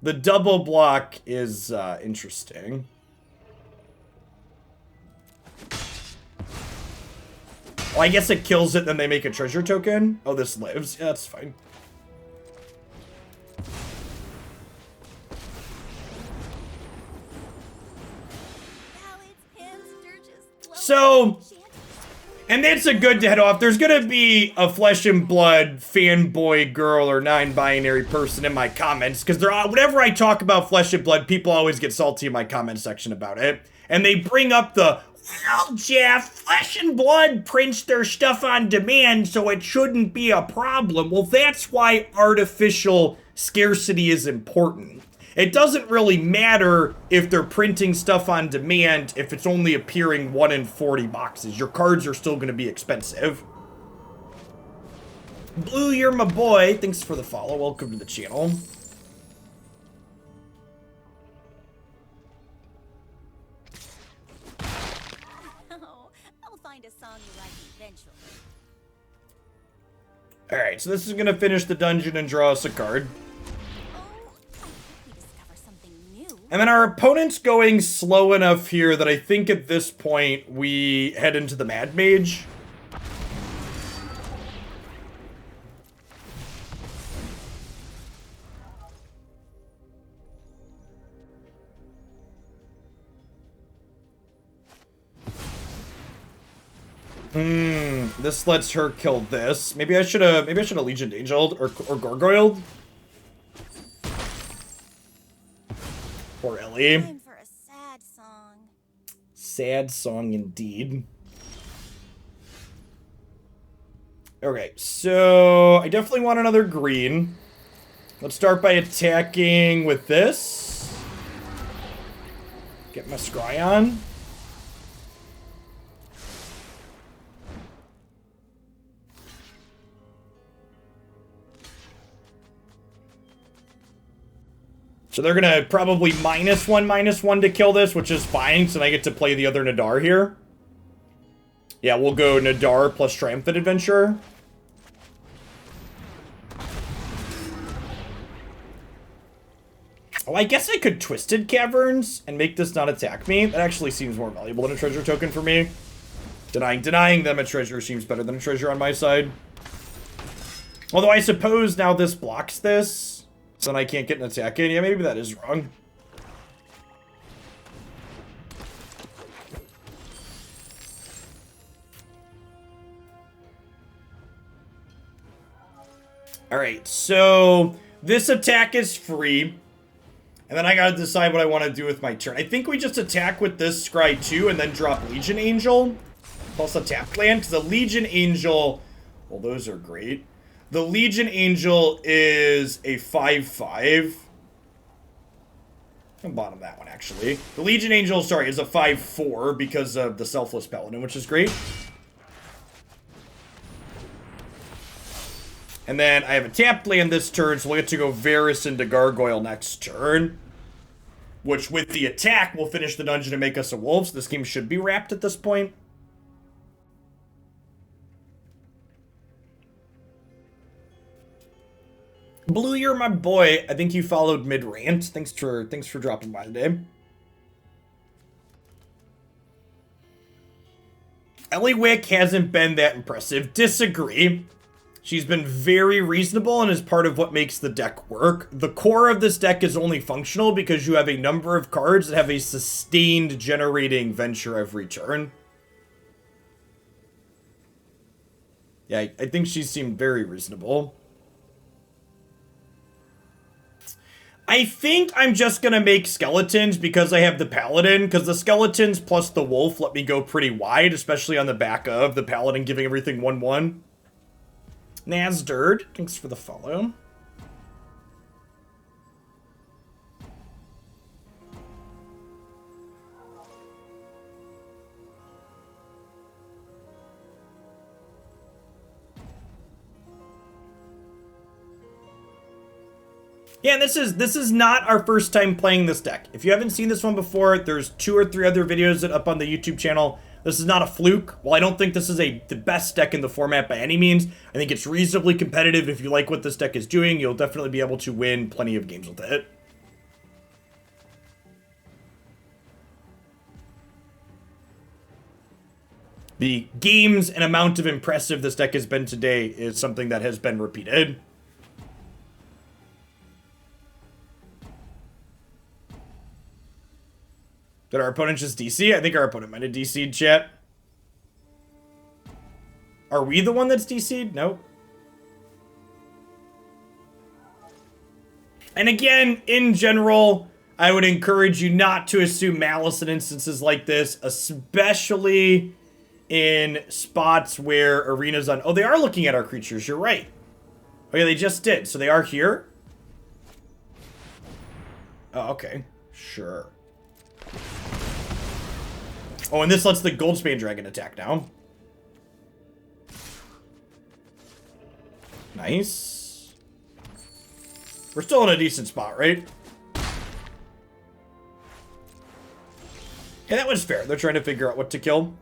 The double block is interesting. Well, I guess it kills it, then they make a treasure token. Oh, this lives. Yeah, that's fine. So, and that's a good to head off. There's gonna be a flesh and blood fanboy girl or non-binary person in my comments, because whenever I talk about flesh and blood, people always get salty in my comment section about it. And they bring up the, well, Jeff, flesh and blood prints their stuff on demand, so it shouldn't be a problem. Well, that's why artificial scarcity is important. It doesn't really matter if they're printing stuff on demand if it's only appearing 1 in 40 boxes. Your cards are still going to be expensive. Blue, you're my boy. Thanks for the follow. Welcome to the channel. Oh, I'll find a song you like eventually. Alright, so this is going to finish the dungeon and draw us a card. And then our opponent's going slow enough here that I think at this point we head into the Mad Mage. This lets her kill this. Maybe I should have Legion Angeled or Gargoyled. Poor Ellie. Time for a sad song. Sad song indeed. Okay, so I definitely want another green. Let's start by attacking with this. Get my scry on. So they're gonna probably -1/-1 to kill this, which is fine, so I get to play the other Nadar here. Yeah, we'll go Nadar plus Triumphant Adventure. Oh, I guess I could Twisted Caverns and make this not attack me. That actually seems more valuable than a treasure token for me. Denying them a treasure seems better than a treasure on my side. Although I suppose now this blocks this. So then I can't get an attack in. Yeah, maybe that is wrong. Alright, so this attack is free. And then I gotta decide what I want to do with my turn. I think we just attack with this Scry 2 and then drop Legion Angel. Plus a tap land, because the Legion Angel... Well, those are great. The Legion Angel is a 5/5. I'll bottom that one, actually. The Legion Angel, sorry, is a 5/4 because of the Selfless Paladin, which is great. And then I have a tapped land this turn, so we'll get to go Varus into Gargoyle next turn. Which, with the attack, will finish the dungeon and make us a wolf. So this game should be wrapped at this point. Blue, you're my boy. I think you followed mid-rant. Thanks for dropping by today. Eliwick hasn't been that impressive. Disagree. She's been very reasonable and is part of what makes the deck work. The core of this deck is only functional because you have a number of cards that have a sustained generating venture every turn. Yeah, I think she seemed very reasonable. I think I'm just going to make skeletons because I have the paladin, because the skeletons plus the wolf let me go pretty wide, especially on the back of the paladin giving everything 1/1. Nasderd, thanks for the follow. Yeah, this is not our first time playing this deck. If you haven't seen this one before, there's 2 or 3 other videos up on the YouTube channel. This is not a fluke. While I don't think this is the best deck in the format by any means, I think it's reasonably competitive. If you like what this deck is doing, you'll definitely be able to win plenty of games with it. The games and amount of impressive this deck has been today is something that has been repeated. Did our opponent just DC? I think our opponent might have DC'd, chat. Are we the one that's DC'd? Nope. And again, in general, I would encourage you not to assume malice in instances like this, especially in spots where arenas on... Oh, they are looking at our creatures. You're right. Oh, yeah, they just did. So they are here? Oh, okay. Sure. Oh, and this lets the Goldspan Dragon attack now. Nice. We're still in a decent spot, right? Yeah, that was fair. They're trying to figure out what to kill.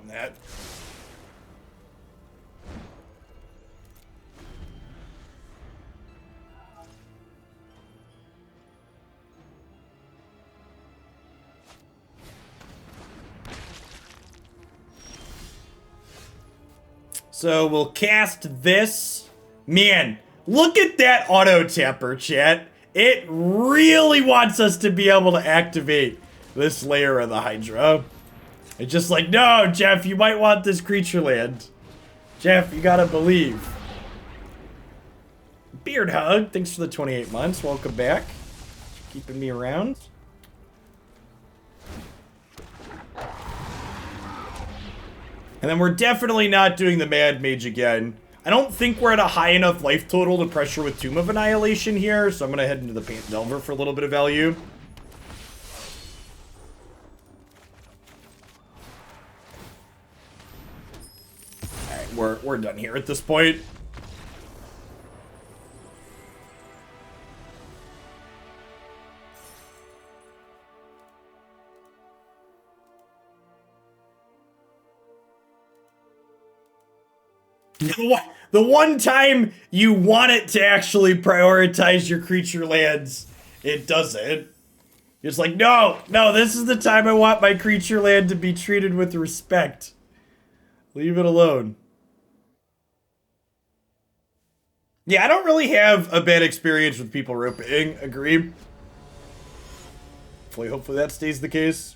That. So we'll cast this. Man, look at that auto tapper, chat. It really wants us to be able to activate this layer of the Hydra. It's just like, no, Jeff, you might want this creature land. Jeff, you gotta believe. Beard Hug, thanks for the 28 months. Welcome back. Keeping me around. And then we're definitely not doing the Mad Mage again. I don't think we're at a high enough life total to pressure with Tomb of Annihilation here, so I'm gonna head into the Paint Delver for a little bit of value. We're done here at this point. The one time you want it to actually prioritize your creature lands, it doesn't. It's like, no, this is the time I want my creature land to be treated with respect. Leave it alone. Yeah, I don't really have a bad experience with people roping. Agree. Hopefully that stays the case.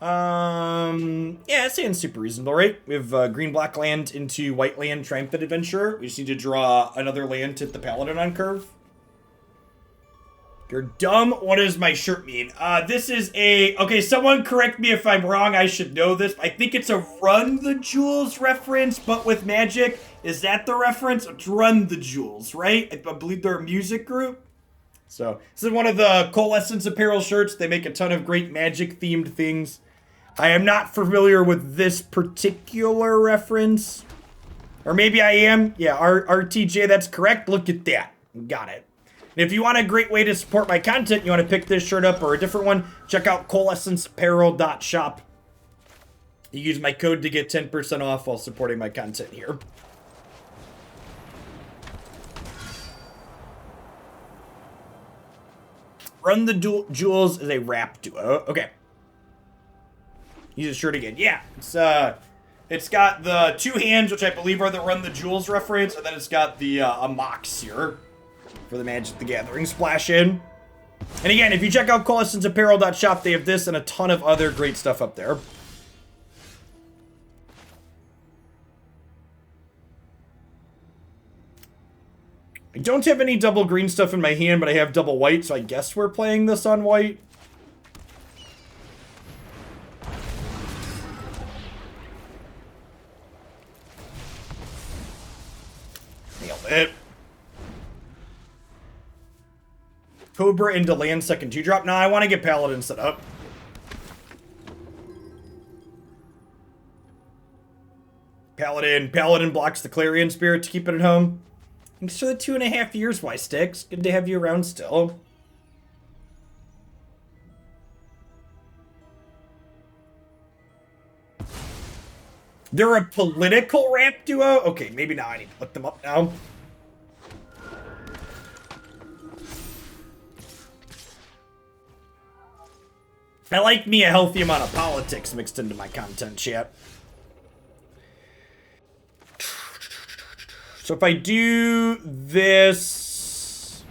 Yeah, it seems super reasonable, right? We have green black land into white land triumphant adventure. We just need to draw another land to hit the paladin on curve. You're dumb. What does my shirt mean? This is a... Okay, someone correct me if I'm wrong. I should know this. I think it's a Run the Jewels reference, but with magic. Is that the reference? It's Run the Jewels, right? I believe they're a music group. So, this is one of the Coalescence Apparel shirts. They make a ton of great magic-themed things. I am not familiar with this particular reference. Or maybe I am. Yeah, RTJ, that's correct. Look at that. Got it. And if you want a great way to support my content, you want to pick this shirt up or a different one, check out coalescenceapparel.shop. You use my code to get 10% off while supporting my content here. Run the Jewels is a rap duo. Okay. Use the shirt again. Yeah, it's got the two hands, which I believe are the Run the Jewels reference, and then it's got the a Mox here for the Magic the Gathering splash in. And again, if you check out coalescenceapparel.shop, they have this and a ton of other great stuff up there. I don't have any double green stuff in my hand, but I have double white, so I guess we're playing this on white. Nailed it. Cobra into land second 2-drop. No, I want to get Paladin set up. Paladin blocks the Clarion Spirit to keep it at home. Thanks for the 2.5 years, Y-Sticks. Good to have you around still. They're a political rap duo? Okay, maybe now I need to look them up now. I like me a healthy amount of politics mixed into my content, chat. So if I do this,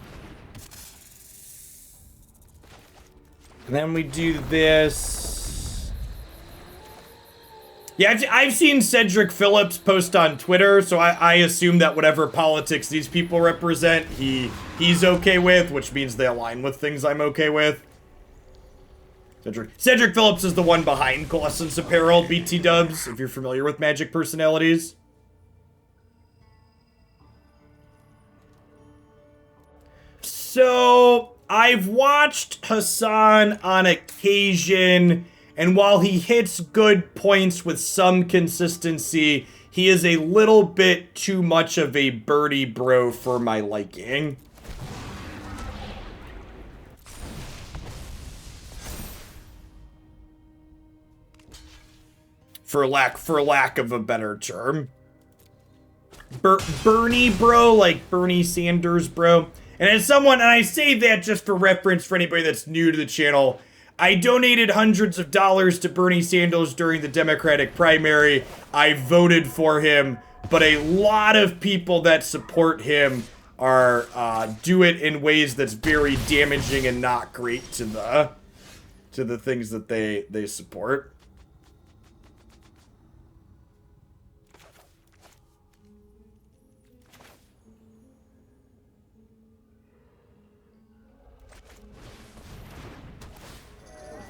and then we do this. Yeah, I've seen Cedric Phillips post on Twitter, so I assume that whatever politics these people represent, he's okay with, which means they align with things I'm okay with. Cedric Phillips is the one behind Coalescence Apparel, BT Dubs, if you're familiar with Magic personalities. So, I've watched Hassan on occasion, and while he hits good points with some consistency, he is a little bit too much of a birdie bro for my liking. For lack of a better term. Bernie bro, like Bernie Sanders bro. And as someone, and I say that just for reference for anybody that's new to the channel, I donated hundreds of dollars to Bernie Sanders during the Democratic primary. I voted for him, but a lot of people that support him are do it in ways that's very damaging and not great to the things that they support.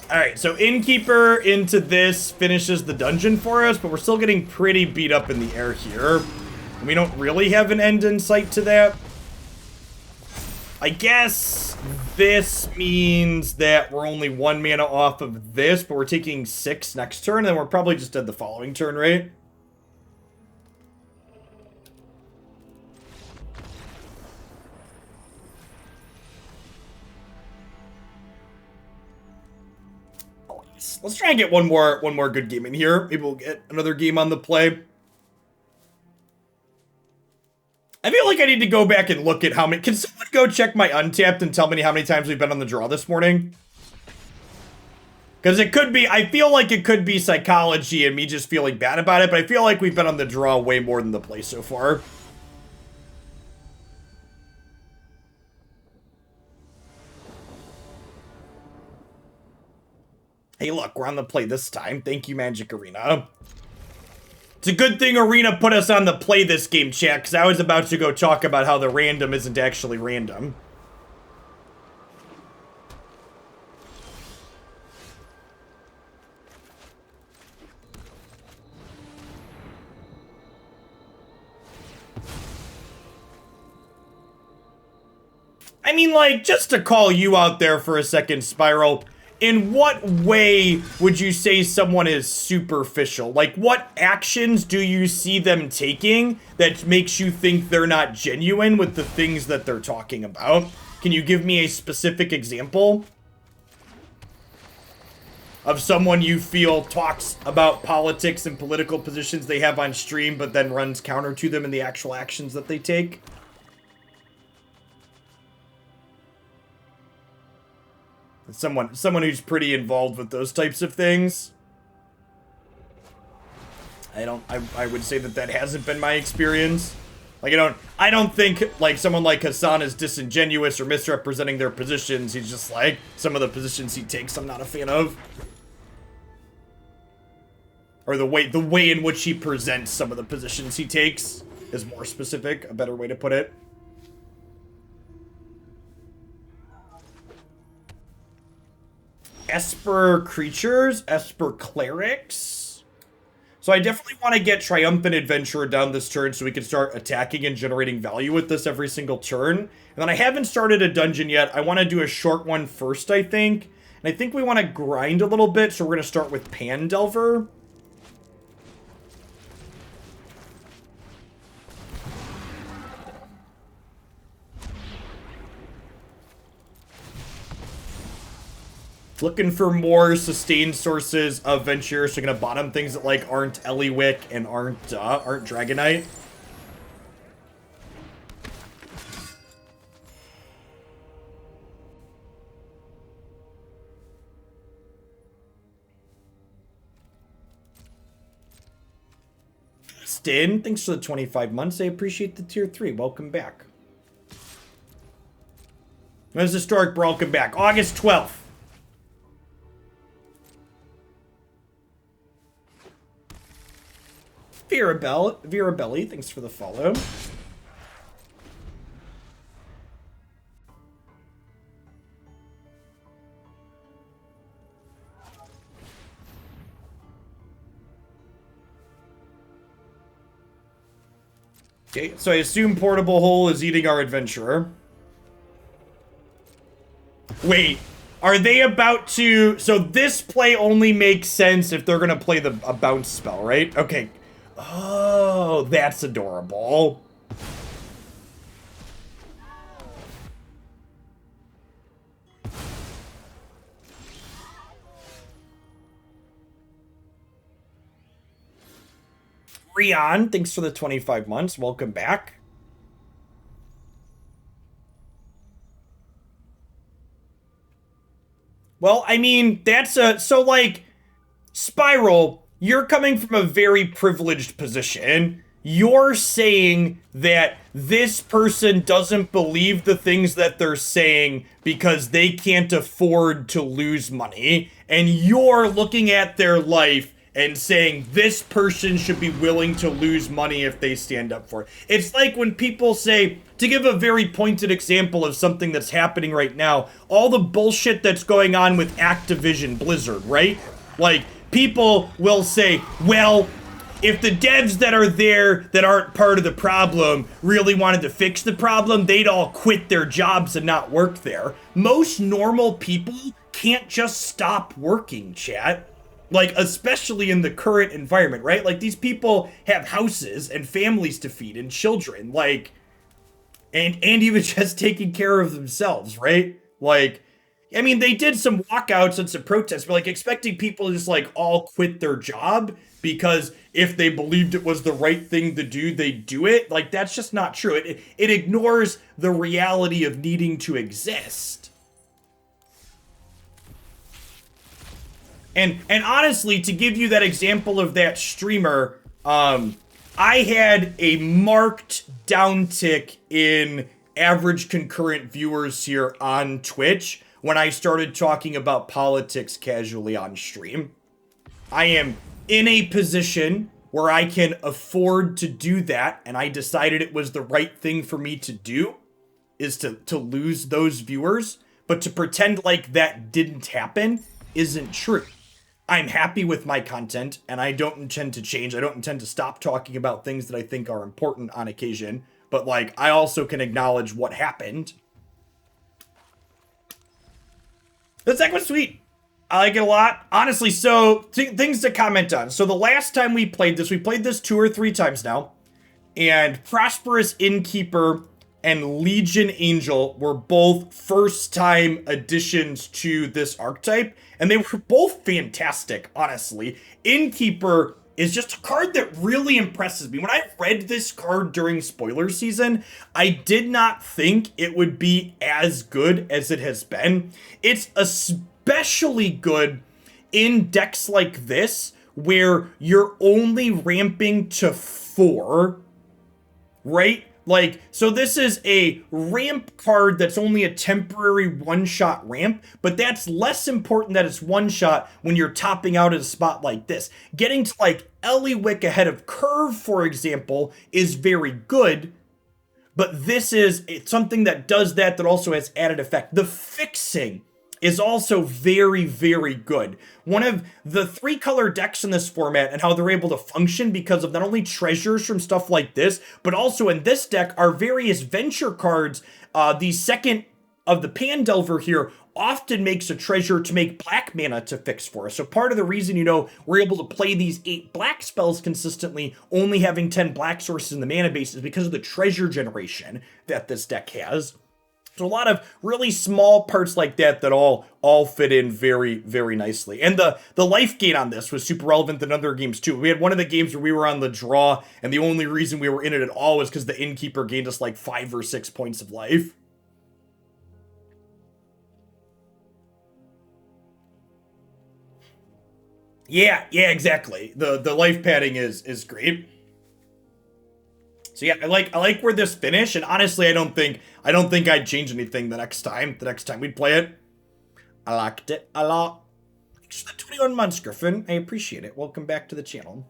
Alright, so Innkeeper into this finishes the dungeon for us, but we're still getting pretty beat up in the air here. And we don't really have an end in sight to that. I guess this means that we're only 1 mana off of this, but we're taking 6 next turn, and then we're probably just dead the following turn, right? Let's try and get one more good game in here. Maybe we'll get another game on the play. I feel like I need to go back and look at how many... Can someone go check my Untapped and tell me how many times we've been on the draw this morning? Because it could be... I feel like it could be psychology and me just feeling bad about it, but I feel like we've been on the draw way more than the play so far. Hey, look, we're on the play this time. Thank you, Magic Arena. It's a good thing Arena put us on the play this game, chat, because I was about to go talk about how the random isn't actually random. I mean, like, just to call you out there for a second, Spiral, in what way would you say someone is superficial? Like, what actions do you see them taking that makes you think they're not genuine with the things that they're talking about? Can you give me a specific example of someone you feel talks about politics and political positions they have on stream, but then runs counter to them in the actual actions that they take? Someone who's pretty involved with those types of things. I would say that hasn't been my experience. Like, I don't think, like, someone like Hassan is disingenuous or misrepresenting their positions. He's just like, some of the positions he takes I'm not a fan of. Or the way in which he presents some of the positions he takes is more specific, a better way to put it. Esper creatures, Esper clerics. So I definitely want to get Triumphant Adventurer down this turn so we can start attacking and generating value with this every single turn. And then I haven't started a dungeon yet. I want to do a short one first, I think. And I think we want to grind a little bit, so we're going to start with Pandelver. Looking for more sustained sources of Venture, so gonna bottom things that like aren't Eliwick and aren't Dragonite. Stin, thanks for the 25 months. I appreciate the tier 3. Welcome back. When's Historic welcome back? August 12th. Vera Belly, thanks for the follow. Okay, so I assume Portable Hole is eating our adventurer. Wait, are they about to... So this play only makes sense if they're going to play a bounce spell, right? Okay. Oh, that's adorable. Rion, thanks for the 25 months. Welcome back. Well, I mean, that's so like, Spiral, you're coming from a very privileged position. You're saying that this person doesn't believe the things that they're saying because they can't afford to lose money. And you're looking at their life and saying this person should be willing to lose money if they stand up for it. It's like when people say, to give a very pointed example of something that's happening right now, all the bullshit that's going on with Activision Blizzard, right? Like, people will say, well, if the devs that are there that aren't part of the problem really wanted to fix the problem, they'd all quit their jobs and not work there. Most normal people can't just stop working, chat. Like, especially in the current environment, right? Like, these people have houses and families to feed and children, like, and even just taking care of themselves, right? Like, I mean, they did some walkouts and some protests, but, like, expecting people to just, like, all quit their job because if they believed it was the right thing to do, they'd do it. Like, that's just not true. It ignores the reality of needing to exist. And honestly, to give you that example of that streamer, I had a marked downtick in average concurrent viewers here on Twitch when I started talking about politics casually on stream. I am in a position where I can afford to do that, and I decided it was the right thing for me to do, is to lose those viewers, but to pretend like that didn't happen isn't true. I'm happy with my content, and I don't intend to change. I don't intend to stop talking about things that I think are important on occasion. But, like, I also can acknowledge what happened. The deck was sweet. I like it a lot. Honestly, so things to comment on. So the last time we played this 2 or 3 times now. And Prosperous Innkeeper and Legion Angel were both first time additions to this archetype. And they were both fantastic, honestly. Innkeeper is just a card that really impresses me. When I read this card during spoiler season, I did not think it would be as good as it has been. It's especially good in decks like this, where you're only ramping to 4, right? Like, so this is a ramp card that's only a temporary one-shot ramp, but that's less important that it's one-shot when you're topping out at a spot like this. Getting to, like, Eliwick ahead of Curve, for example, is very good, but this is something that does that also has added effect. The fixing is also very, very good. One of the 3-color decks in this format and how they're able to function because of not only treasures from stuff like this, but also in this deck are various venture cards. The second of the Pandelver here often makes a treasure to make black mana to fix for us. So part of the reason, we're able to play these 8 black spells consistently, only having 10 black sources in the mana base, is because of the treasure generation that this deck has. So a lot of really small parts like that all fit in very, very nicely. And the life gain on this was super relevant in other games too. We had one of the games where we were on the draw, and the only reason we were in it at all was because the Innkeeper gained us like 5 or 6 points of life. Yeah, exactly. The life padding is great. So yeah, I like where this finished, and honestly, I don't think I'd change anything the next time we'd play it. I liked it a lot. Thanks for the 21 months, Griffin. I appreciate it. Welcome back to the channel.